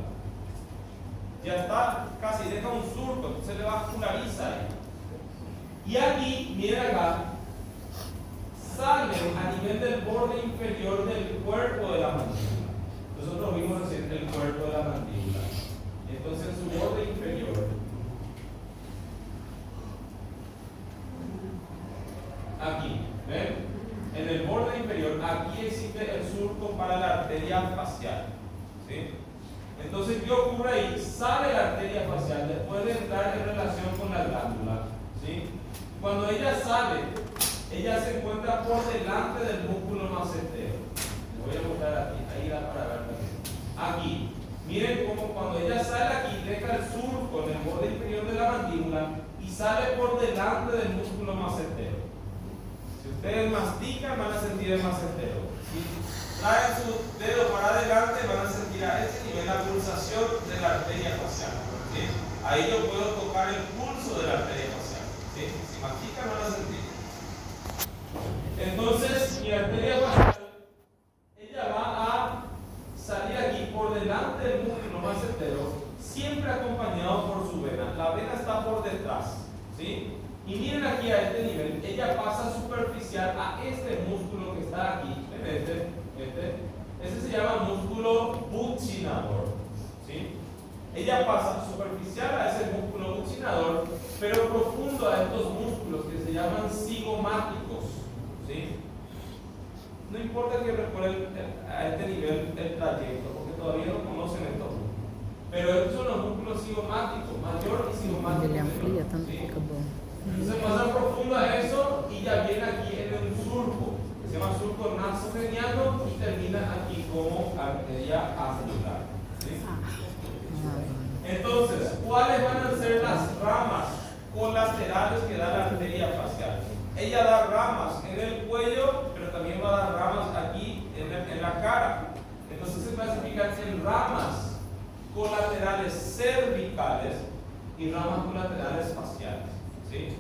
Ya está, casi deja un surco, entonces le vasculariza ahí. Y aquí, miren acá, sale a nivel del borde inferior del cuerpo de la mandíbula. Nosotros vimos recién el cuerpo de la mandíbula. Entonces su borde inferior, aquí, ¿ven? En el borde inferior, aquí existe el surco para la arteria facial, ¿sí? Entonces, ¿qué ocurre ahí? Sale la arteria facial después de entrar en relación con la glándula, ¿sí? Cuando ella sale, ella se encuentra por delante del músculo macetero. Les voy a mostrar aquí, ahí da para ver también. Aquí, miren cómo cuando ella sale aquí, deja el surco en el borde inferior de la mandíbula y sale por delante del músculo macetero. Si ustedes mastican, van a sentir el macetero. Si traen su dedo para adelante, van a sentir a este nivel la pulsación de la arteria facial, ¿sí? Ahí yo puedo tocar el pulso de la arteria facial, ¿sí? Si mastican, van a sentir. Entonces, mi arteria facial, ella va a salir aquí por delante del músculo macetero, siempre acompañado por su vena. La vena está por detrás, ¿sí? Y miren aquí a este nivel, ella pasa superficial a este músculo que está aquí, ese se llama músculo buccinador, ¿sí? Ella pasa superficial a ese músculo buccinador, pero profundo a estos músculos que se llaman cigomáticos, ¿sí? No importa que recuerden a este nivel el trayecto, porque todavía no conocen esto, pero estos son los músculos cigomáticos, mayor y cigomático. Ele amplia tanto ¿sí? fica bom. Entonces pasa profundo a eso y ya viene aquí en un surco, que se llama surco nasogeniano y termina aquí como arteria anular, ¿sí? Entonces, ¿cuáles van a ser las ramas colaterales que da la arteria facial? Ella da ramas en el cuello, pero también va a dar ramas aquí en la cara. Entonces se clasifican en ramas colaterales cervicales y ramas colaterales faciales, ¿sí?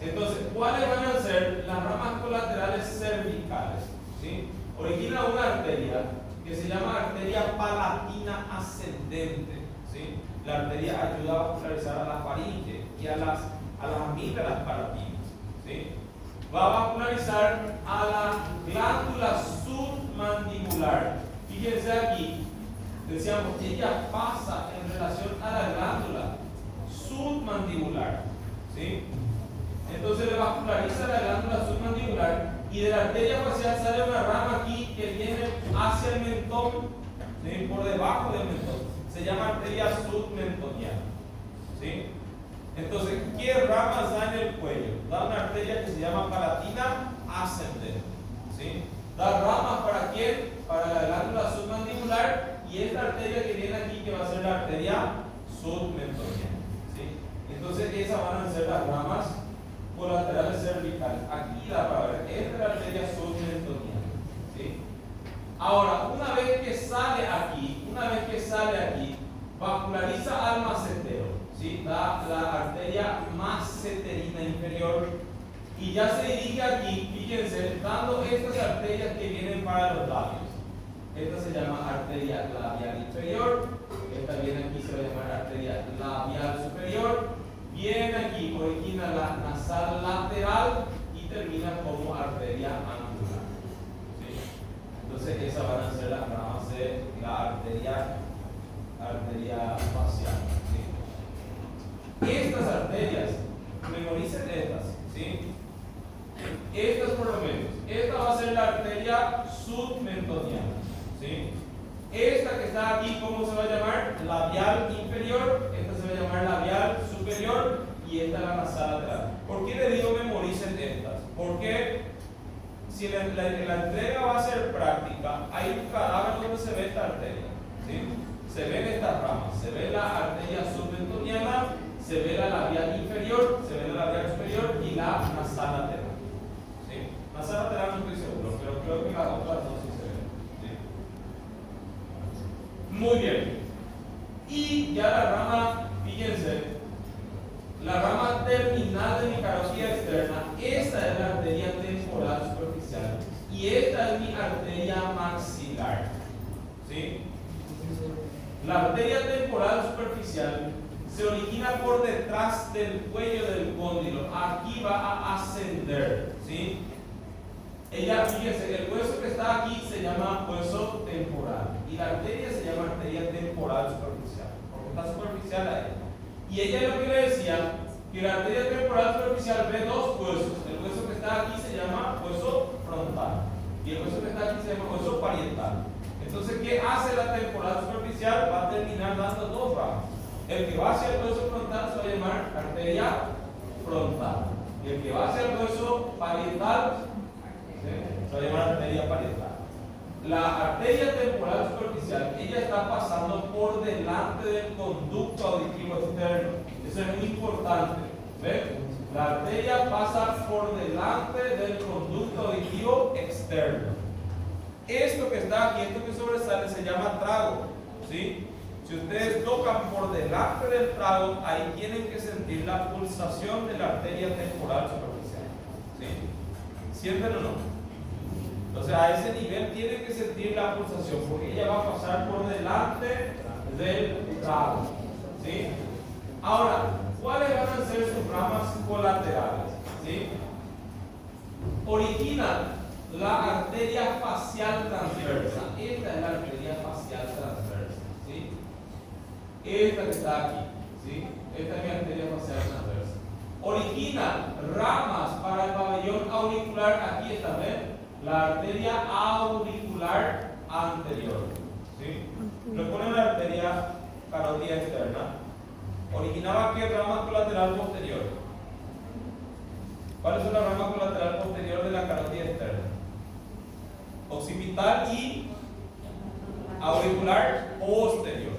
Entonces, ¿cuáles van a ser las ramas colaterales cervicales? ¿Sí? Origina una arteria que se llama arteria palatina ascendente, ¿sí? La arteria ayuda a vascularizar a la faringe y a las amígdalas palatinas, ¿sí? Va a vascularizar a la glándula submandibular. Fíjense aquí, decíamos, ella pasa en relación a la glándula submandibular, ¿sí? Entonces le vasculariza la glándula submandibular y de la arteria facial sale una rama aquí que viene hacia el mentón, ¿sí? Por debajo del mentón. Se llama arteria submentoniana, ¿sí? Entonces, ¿qué ramas da en el cuello? Da una arteria que se llama palatina ascendente. ¿Sí? Da ramas para quién? Para la glándula submandibular, y esta arteria que viene aquí, que va a ser la arteria submentoniana. ¿Sí? Entonces esas van a ser las ramas colaterales cervicales. Aquí da para ver, esta es la arteria submentoniana. ¿Sí? Ahora, una vez que sale aquí, vasculariza al macetero, ¿sí? La arteria maceterina inferior, y ya se dirige aquí, fíjense, dando estas arterias que vienen para los labios. Esta se llama arteria labial inferior, esta viene aquí, se va a llamar arteria labial superior, viene aquí, origina la nasal lateral y termina como arteria angular. ¿Sí? Entonces esas van a ser las ramas de la arteria facial. ¿Sí? Estas arterias, memoricen estas, ¿sí? Estas por lo menos. Esta va a ser la arteria submentoniana, ¿sí? Esta que está aquí, ¿cómo se va a llamar? Labial inferior. Esta se va a llamar labial superior, y esta es la nasal lateral. ¿Por qué le digo memoricen estas? Porque si la entrega va a ser práctica, hay un cadáver donde se ve esta arteria, ¿sí? Se ven estas ramas, se ve la arteria submentoniana, se ve la labial inferior, se ve la labial superior y la nasal lateral. ¿Sí? Nasal lateral no estoy seguro, pero creo que las otras no sí se ven. ¿Sí? Muy bien. Y ya la rama, fíjense, la rama terminal de mi carótida externa, esta es la arteria temporal superficial y esta es mi arteria maxilar. ¿Sí? La arteria temporal superficial se origina por detrás del cuello del cóndilo. Aquí va a ascender. ¿Sí? Ella, fíjense, el hueso que está aquí se llama hueso temporal y la arteria se llama arteria temporal superficial, porque está superficial ahí. Y ella lo que le decía, que la arteria temporal superficial ve dos huesos. El hueso que está aquí se llama hueso frontal y el hueso que está aquí se llama hueso parietal. Entonces, ¿qué hace la temporal superficial? Va a terminar dando dos ramas. El que va hacia el hueso frontal se va a llamar arteria frontal. Y el que va hacia el hueso parietal, ¿sí?, se va a llamar arteria parietal. La arteria temporal superficial, ella está pasando por delante del conducto auditivo externo. Eso es muy importante. ¿Ven? La arteria pasa por delante del conducto auditivo externo. Esto que está aquí, esto que sobresale, se llama trago. ¿Sí? Si ustedes tocan por delante del trago, ahí tienen que sentir la pulsación de la arteria temporal superficial. ¿Sí? ¿Sienten o no? Entonces a ese nivel tienen que sentir la pulsación, porque ella va a pasar por delante del trago. ¿Sí? Ahora, ¿cuáles van a ser sus ramas colaterales? ¿Sí? Origina la arteria facial transversa. Esta es la arteria facial transversa. ¿Sí? Esta que está aquí. ¿Sí? Esta es mi arteria facial transversa. Origina ramas para el pabellón auricular. Aquí está, ¿ven? La arteria auricular anterior. ¿Sí? Le ponen la arteria carótida externa. Originaba aquí rama colateral posterior. ¿Cuál es la rama colateral posterior de la carótida externa? Occipital y auricular posterior.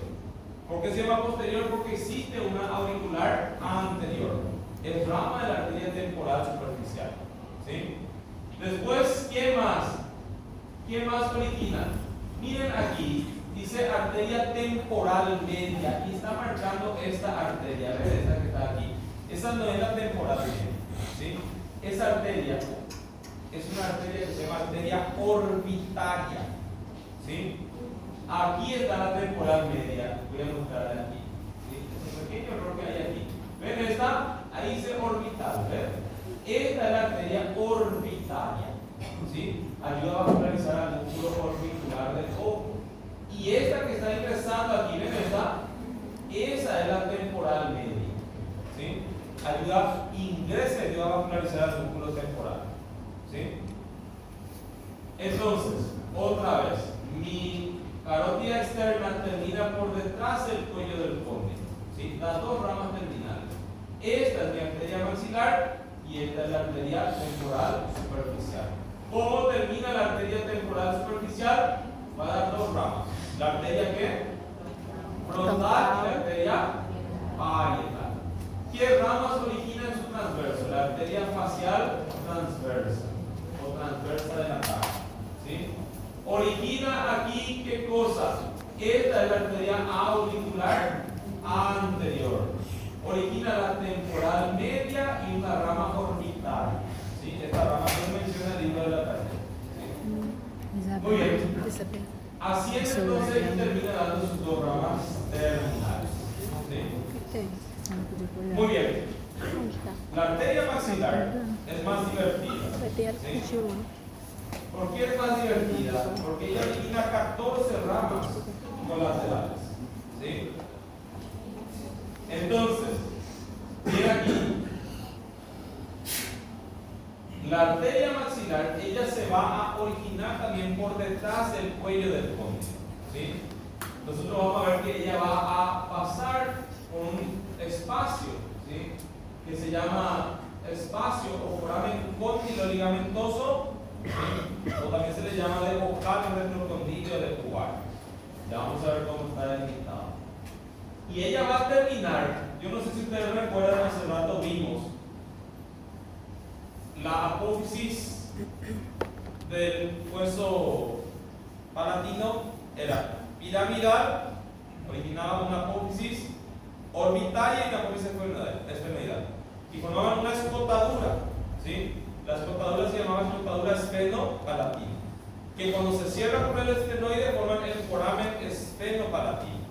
¿Por qué se llama posterior? Porque existe una auricular anterior. Es rama de la arteria temporal superficial. ¿Sí? Después, ¿qué más? ¿Qué más origina? Miren aquí, dice arteria temporal media. Aquí está marcando esta arteria. ¿Ven? Esta que está aquí. Esa no es la temporal media. ¿Sí? Esa arteria es una arteria que se llama arteria orbitaria. ¿Sí? Aquí está la temporal media. Voy a mostrarla aquí. ¿Sí? Ese pequeño error que hay aquí. ¿Ven esta? Ahí dice orbital. ¿Ven? Esta es la arteria orbitaria. ¿Sí? Ayuda a vascularizar al músculo orbicular del ojo. Y esta que está ingresando aquí, ¿ven esta? Esa es la temporal media. ¿Sí? Ayuda a vascularizar el músculo temporal. ¿Sí? Entonces, otra vez, mi carótida externa termina por detrás del cuello del cóndilo. ¿Sí? Las dos ramas terminales. Esta es mi arteria maxilar y esta es la arteria temporal superficial. ¿Cómo termina la arteria temporal superficial? Va a dar dos ramas. La arteria ¿qué? Frontal y la arteria parietal. ¿Qué ramas origina en su transverso? La arteria facial transversa o transversa de la cara. ¿Sí? Origina aquí ¿qué cosa? Esta es la arteria auricular anterior. Origina la temporal media y una rama orbital. ¿Sí? Esta rama no menciona el libro de la tarde. ¿Sí? Muy bien. Así es entonces y termina dando sus dos ramas terminales. ¿Sí? Muy bien. La arteria maxilar es más divertida. ¿Sí? ¿Por qué es más divertida? Porque ella origina 14 ramas colaterales. ¿Sí? Entonces, mira aquí. La arteria maxilar, ella se va a originar también por detrás del cuello del cóndilo. ¿Sí? Nosotros vamos a ver que ella va a pasar por un espacio, ¿sí? Que se llama espacio o foramen cóndilo ligamentoso, ¿sí? O también se le llama de vocal retrocondilio de cubar. Ya vamos a ver cómo está delimitado. Y ella va a terminar, yo no sé si ustedes recuerdan, hace rato vimos la apófisis del hueso palatino era piramidal, originaba una apófisis orbitaria y una apófisis esfenoidal. Y formaban una escotadura, ¿sí? La escotadura se llamaba escotadura esfeno-palatina, que cuando se cierra por el esfenoide forman el foramen esfeno-palatino,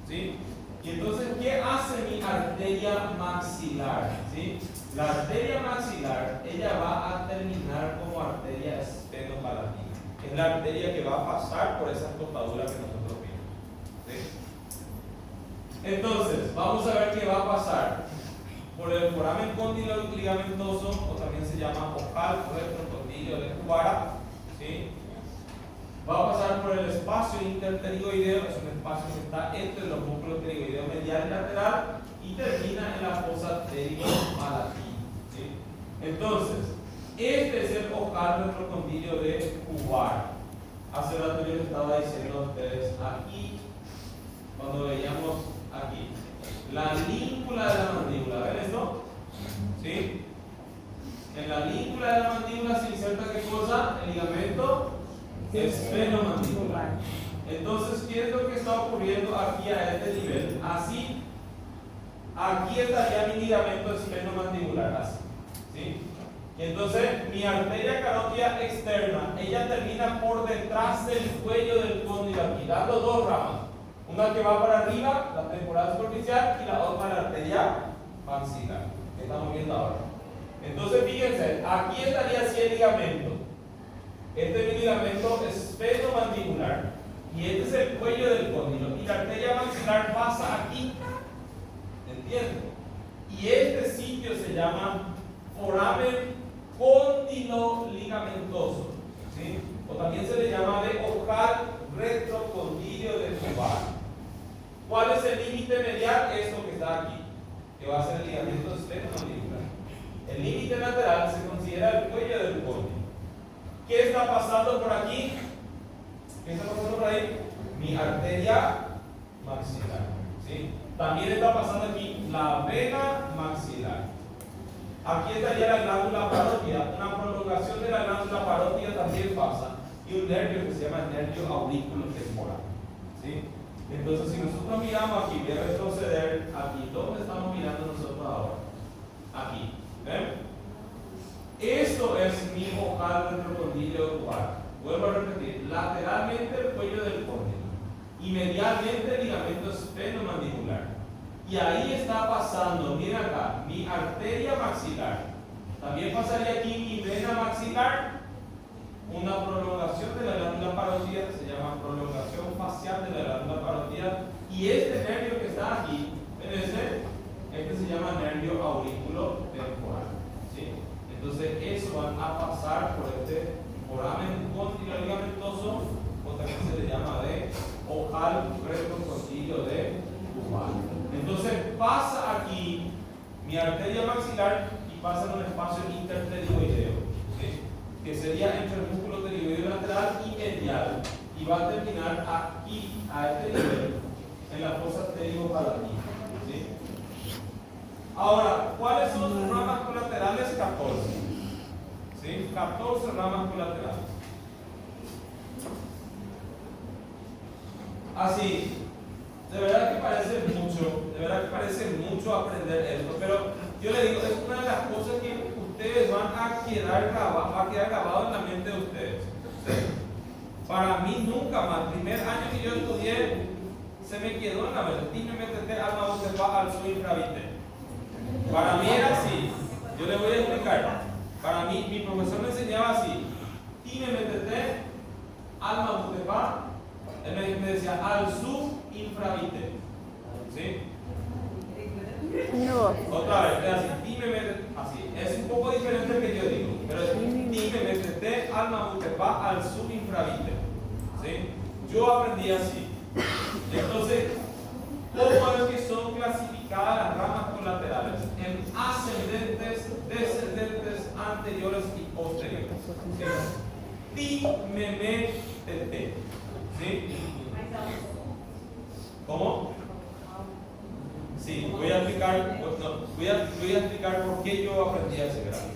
¿sí? Y entonces, ¿qué hace mi arteria maxilar? ¿Sí? La arteria maxilar, ella va a terminar como arteria esfenopalatina. Es la arteria que va a pasar por esa escotadura que nosotros vimos. ¿Sí? Entonces, vamos a ver qué va a pasar por el foramen cóndilo ligamentoso, o también se llama ojal retrocondilio de Cubara. ¿Sí? Va a pasar por el espacio interpterigoideo, es un espacio que está entre los músculos pterigoideo medial y lateral, y termina en la fosa pterigo-palatina. ¿Sí? Entonces, este es el ojal retrocondilio de Cubar. Hace rato yo les estaba diciendo a ustedes aquí, cuando veíamos aquí, la língula de la mandíbula. ¿Ven esto? ¿Sí? En la língula de la mandíbula se inserta ¿qué cosa? El ligamento esfenomandibular. Entonces, ¿qué es lo que está ocurriendo aquí a este nivel? Así, aquí estaría mi ligamento esfenomandibular, así. ¿Sí? Y entonces, mi arteria carótida externa, ella termina por detrás del cuello del cóndilo aquí, dando dos ramas. Una que va para arriba, la temporal superficial, y la otra la arteria maxilar, que estamos viendo ahora. Entonces, fíjense, aquí estaría así el ligamento. Este es mi ligamento esfenomandibular y este es el cuello del cóndilo y la arteria maxilar pasa aquí, ¿entienden? Y este sitio se llama foramen cóndilo ligamentoso, ¿sí? O también se le llama de ojal retrocondilio de Cubar. ¿Cuál es el límite medial? Esto que está aquí, que va a ser el ligamento esfenomandibular. El límite lateral se considera el cuello del cóndilo. ¿Qué está pasando por aquí? ¿Qué está pasando por ahí? Mi arteria maxilar. ¿Sí? También está pasando aquí la vena maxilar. Aquí estaría la glándula parótida. Una prolongación de la glándula parótida también pasa. Y un nervio que se llama nervio aurículo temporal. ¿Sí? Entonces, si nosotros miramos aquí, voy a retroceder aquí. ¿Dónde estamos mirando nosotros ahora? Aquí. ¿Ven? Esto es mi ojal retrocondilio cubar. Vuelvo a repetir, lateralmente el cuello del cóndilo y medialmente el ligamento esfenomandibular. Y ahí está pasando, miren acá, mi arteria maxilar. También pasaría aquí mi vena maxilar, una prolongación de la glándula parótida que se llama prolongación facial de la glándula parótida. Y este nervio que está aquí, ¿ven este se llama nervio aurículo temporal. ¿Sí? Entonces, eso van a pasar por este foramen cóndilo ligamentoso, o también se le llama de ojal retrocondilio de Cubar. Entonces, pasa aquí mi arteria maxilar y va a ser un espacio interpterigoideo, ¿sí? Que sería entre el músculo pterigoideo lateral y medial, y va a terminar aquí, a este nivel, en la fosa pterigopalatina, ¿sí? Ahora, ¿cuáles son sus ramas colaterales? 14, ¿sí? 14 ramas colaterales. Así, de verdad que parece mucho aprender esto, pero yo le digo, es una de las cosas que ustedes va a quedar grabado en la mente de ustedes. ¿Sí? Para mí nunca más, primer año que yo estudié, se me quedó en la mente, y me metete alma usted va al su infravite. Para mí era así, yo le voy a explicar. Para mí, mi profesor me enseñaba así, y me metete alma usted va. Él me decía al su infravite. ¿Sí? No. Otra vez, es así, dime, así. Es un poco diferente al que yo digo, pero es dime, metete alma va al su infravite. ¿Sí? Yo aprendí así. Entonces, ¿cómo es que son clasificadas las ramas colaterales? En ascendentes, descendentes, anteriores y posteriores. ¿Sí? Ti, me, tete. ¿Sí? ¿Cómo? Sí, voy a explicar por qué yo aprendí ese grado.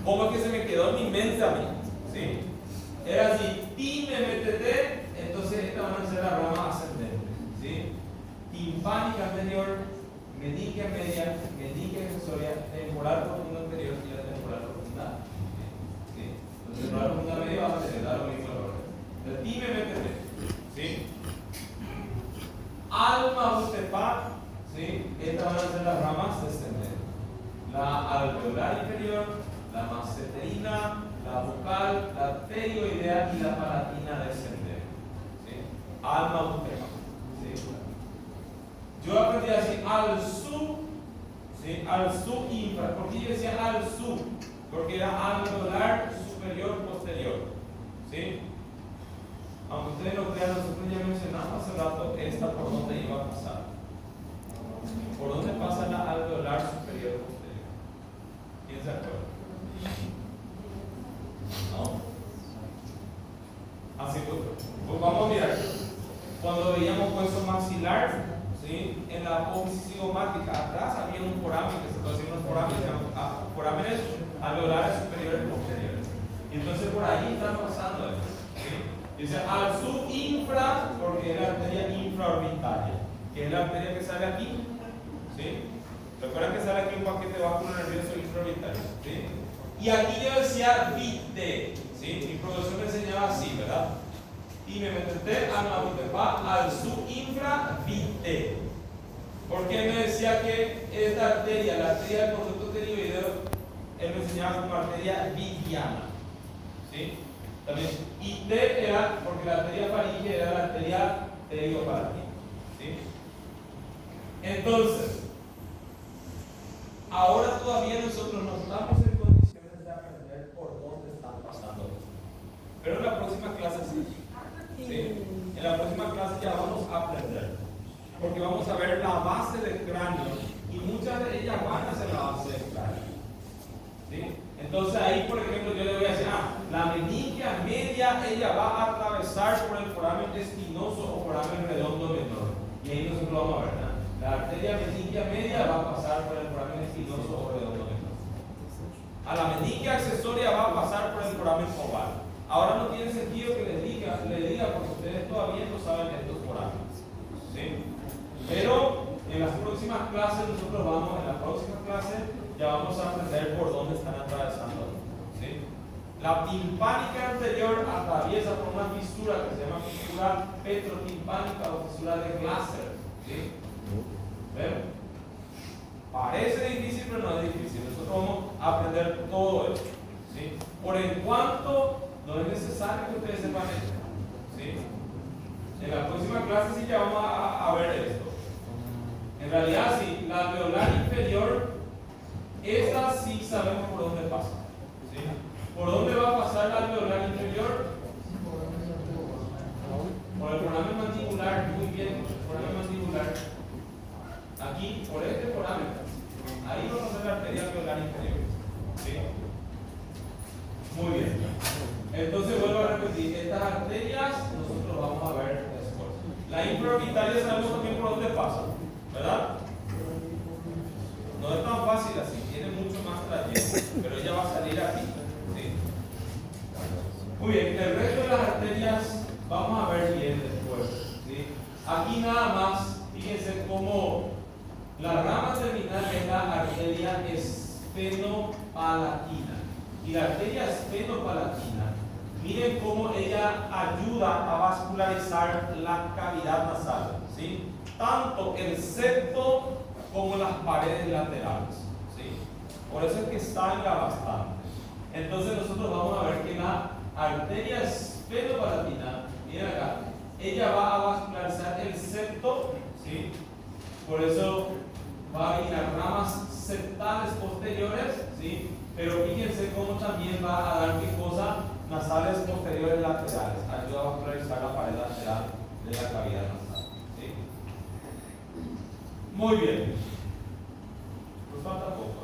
¿Cómo es que se me quedó en mi mente a mí? ¿Sí? Era así, ti, me, metete, entonces estas van a ser las ramas ascendentes. ¿Sí? Timpánica anterior, meningia media, meningia accesoria, temporal profunda anterior y la temporal profunda. ¿Sí? La temporal profunda media va a tener lo mismo valor. Entonces, ti, me, metete. ¿Sí? Alma utepa, ¿sí? Estas van a ser las ramas descendentes. La alveolar inferior, la masseterina, la vocal, la pterioidea y la palatina descendente. ¿Sí? Alma utepa. ¿Sí? Yo aprendí así, al su, ¿sí? Al su infra. ¿Por qué yo decía al su? Porque era alveolar superior posterior. ¿Sí? Aunque ustedes no crean, nosotros ya mencionamos hace rato esta por dónde iba a pasar. ¿Por dónde pasa la alveolar superior posterior? ¿Quién se acuerda? ¿No? Así pues vamos a mirar. Cuando veíamos hueso maxilar, ¿sí? En la apófisis cigomática, atrás había un foramen, que se puede decir unos forámenes alveolares superiores y posteriores. Y entonces por ahí están pasando esto. ¿Sí? Dice al su infra, porque es la arteria infraorbitaria, que es la arteria que sale aquí. ¿Sí? Recuerden que sale aquí un paquete vascular nervioso infraorbitario. ¿Sí? Y aquí yo decía vite. ¿Sí? Mi profesor me enseñaba así, ¿verdad? Y me metete al su infravite. Porque él me decía que esta arteria, la arteria del conducto pterioideo, él me enseñaba como arteria vidiana. ¿Sí? También, y T era, porque la arteria faríngea era la arteria pteriopalatina. ¿Sí? Entonces, ahora todavía nosotros no estamos en condiciones de aprender por dónde están pasando. Pero en la próxima clase sí. ¿Sí? En la próxima clase ya vamos a aprender. Porque vamos a ver la base del cráneo y muchas de ellas van a ser la base del cráneo. ¿Sí? Entonces ahí, por ejemplo, yo le voy a decir, la meningia media, ella va a atravesar por el foramen espinoso o foramen redondo menor. Y ahí nosotros vamos a ver, ¿no? La arteria meningia media va a pasar por el foramen espinoso o redondo menor. A la meningia accesoria va a pasar por el foramen oval. Ahora no tiene sentido que le diga porque ustedes todavía no saben estos forámenes. ¿Sí? Pero en las próximas clases ya vamos a aprender por dónde están atravesando. ¿Sí? La timpánica anterior atraviesa por una fisura que se llama fisura petrotimpánica o fisura de Glasser. ¿Sí? ¿Ven? Parece difícil, pero no es difícil. Nosotros vamos a aprender todo esto. ¿Sí? Por en cuanto no es necesario que ustedes sepan esto. ¿Sí? En la próxima clase sí ya vamos a ver esto. En realidad sí, la alveolar inferior, esa sí sabemos por dónde pasa. ¿Sí? ¿Por dónde va a pasar la alveolar inferior? Por el foramen mandibular, muy bien, foramen mandibular. Aquí, por este foramen, ahí va a pasar la arteria alveolar inferior. estas arterias nosotros vamos a ver después. La infraorbitaria sabemos también por dónde pasa, ¿verdad? No es tan fácil así, tiene mucho más trayecto, pero ella va a salir aquí. ¿Sí? Muy bien, el resto de las arterias vamos a ver bien después. ¿Sí? Aquí nada más, fíjense cómo la rama terminal es la arteria esfenopalatina. Y la arteria esfenopalatina, miren cómo ella ayuda a vascularizar la cavidad nasal. ¿Sí? Tanto el septo como las paredes laterales. ¿Sí? Por eso es que sangra bastante. Entonces nosotros vamos a ver que la arteria esfenopalatina, miren acá, ella va a vascularizar el septo. ¿Sí? Por eso va a venir a ramas septales posteriores. ¿Sí? Pero fíjense cómo también va a dar qué cosa, nasales posteriores laterales. Ayuda a vascularizar la pared lateral de la cavidad nasal. ¿Sí? Muy bien. Nos falta poco.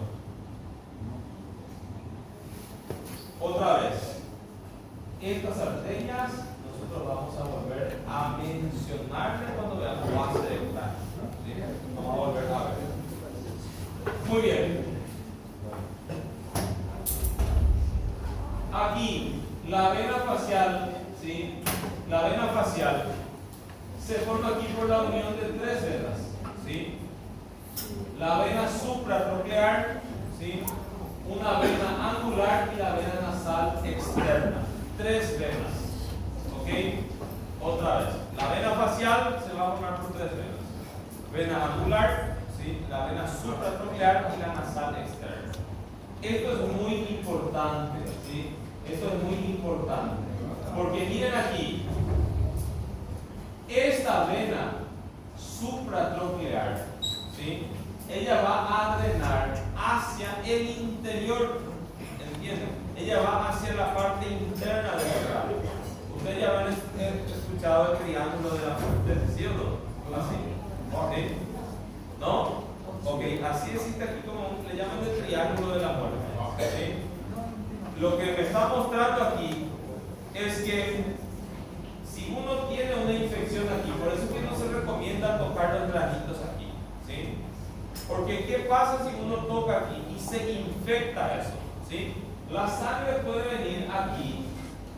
Otra vez. Estas arterias nosotros vamos a volver a mencionarlas cuando veamos base de eutanio. ¿Sí? Vamos a volver a ver. Muy bien. Aquí, la vena facial, ¿sí? La vena facial se forma aquí por la unión de tres venas, ¿sí? La vena supratroquear, ¿sí? Una vena angular y la vena nasal externa. Tres venas, ¿ok? Otra vez, la vena facial se va a formar por tres venas. Vena angular, ¿sí? La vena supratroquear y la nasal externa. Esto es muy importante, ¿sí? Esto es muy importante, porque miren aquí, esta vena supratroquear, ¿sí? Ella va a drenar hacia el interior, ¿entienden? Ella va hacia la parte interna del cráneo. Ustedes ya han escuchado el triángulo de la muerte, ¿sí o no? ¿Así? ¿Sí? ¿No? Ok, así existe aquí como le llaman el triángulo de la muerte. ¿Sí? Lo que me está mostrando aquí es que si uno tiene una infección aquí, por eso es que no se recomienda tocar los granitos aquí, ¿sí? Porque ¿qué pasa si uno toca aquí y se infecta eso? ¿Sí? La sangre puede venir aquí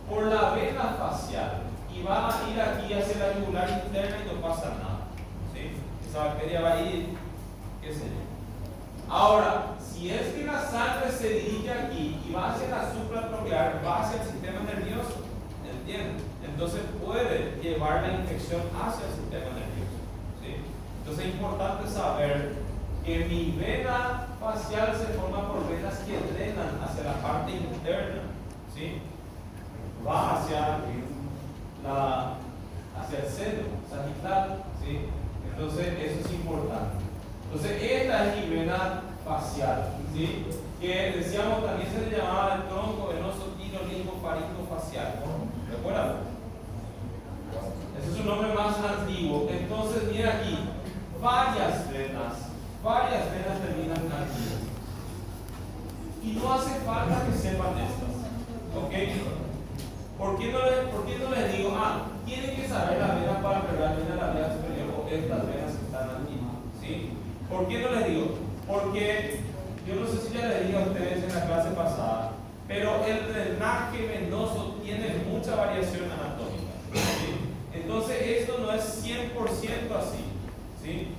por la vena facial y va a ir aquí hacia la yugular interna y no pasa nada, ¿sí? Esa bacteria va a ir, qué sé yo. Ahora, si es que la sangre se dirige aquí y va hacia la supratroquear, va hacia el sistema nervioso, ¿entienden? Entonces puede llevar la infección hacia el sistema nervioso, ¿sí? Entonces es importante saber que mi vena facial se forma por venas que drenan hacia la parte interna, ¿sí? Va hacia el seno sagital, ¿sí? Entonces eso es importante. Entonces esta es mi vena facial, ¿sí? Que decíamos también se le llamaba el tronco venoso tirolingofaringo facial, ¿no? ¿Recuerdan? Ese es un nombre más antiguo. Entonces mira aquí, varias venas terminan aquí. Y no hace falta que sepan estas, ¿ok? ¿Por qué no les digo, tienen que saber la vena palpebral, la vena superior o estas venas que están aquí, ¿sí? ¿Por qué no les digo? Porque yo no sé si ya les dije a ustedes en la clase pasada, pero el drenaje venoso tiene mucha variación anatómica, ¿sí? Entonces esto no es 100% así, ¿sí?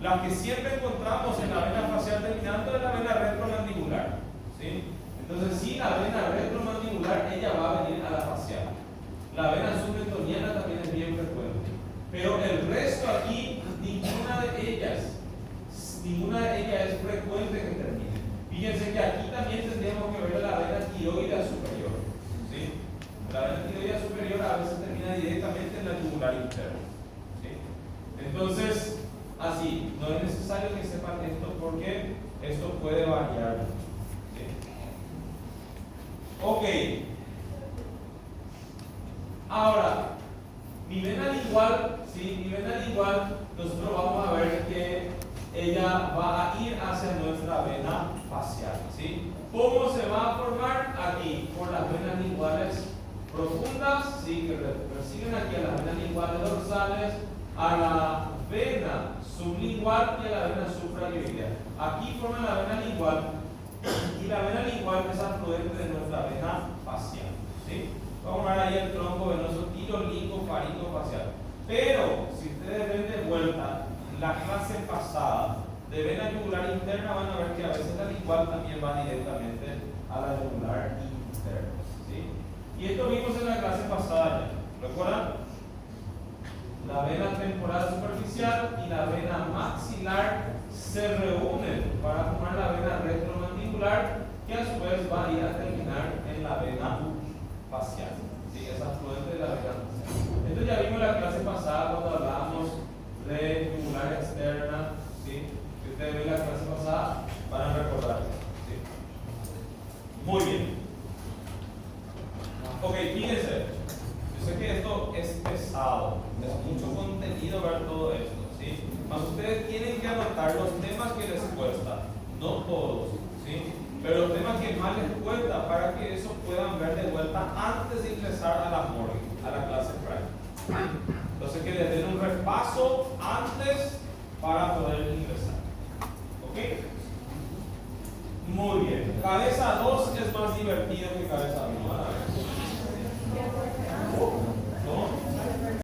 La que siempre encontramos en la vena facial terminando es la vena retromandibular, ¿sí? Entonces sí, la vena retromandibular ella va a venir a la facial. La vena submentoniana también es bien frecuente, pero el resto aquí, ninguna de ellas es frecuente que termine. Fíjense que aquí también tendríamos que ver la vena tiroidea superior, ¿sí? La vena tiroidea superior a veces termina directamente en la yugular interna, ¿sí? Entonces, así, no es necesario que sepan esto porque esto puede variar, ¿sí? Ok. Ahora, mi vena lingual, ¿sí? Mi vena lingual, nosotros vamos a ver que ella va a ir hacia nuestra vena facial, ¿sí? ¿Cómo se va a formar? Aquí, por las venas linguales profundas, sí, que persiguen aquí a las venas linguales dorsales, a la vena sublingual y a la vena sufragioidea. Aquí forman la vena lingual y la vena lingual es afluente de nuestra vena facial, ¿sí? Vamos a ver ahí el tronco venoso tirolingofaringofacial. Pero si ustedes ven de vuelta la clase pasada de vena yugular interna, van a ver que a veces la lingual también va directamente a la yugular interna, ¿sí? Y esto vimos en la clase pasada ya, ¿recuerdan? La vena temporal superficial y la vena maxilar se reúnen para formar la vena retromandibular, que a su vez va a ir a terminar en la vena facial. ¿Sí? Es afluente de la vena facial. Esto ya vimos en la clase pasada cuando hablábamos de yugular externa. ¿Sí? Si ustedes ven la clase pasada, van a recordar. ¿Sí? Muy bien. Ok, fíjense. Yo sé que esto es pesado, es mucho contenido ver todo esto, ¿sí? Mas ustedes tienen que anotar los temas que les cuesta, no todos, ¿sí? Pero los temas que más les cuesta para que eso puedan ver de vuelta antes de ingresar a la morgue, a la clase práctica. Entonces que les den un repaso antes para poder ingresar, ¿ok? Muy bien. Cabeza 2 es más divertido que cabeza 1.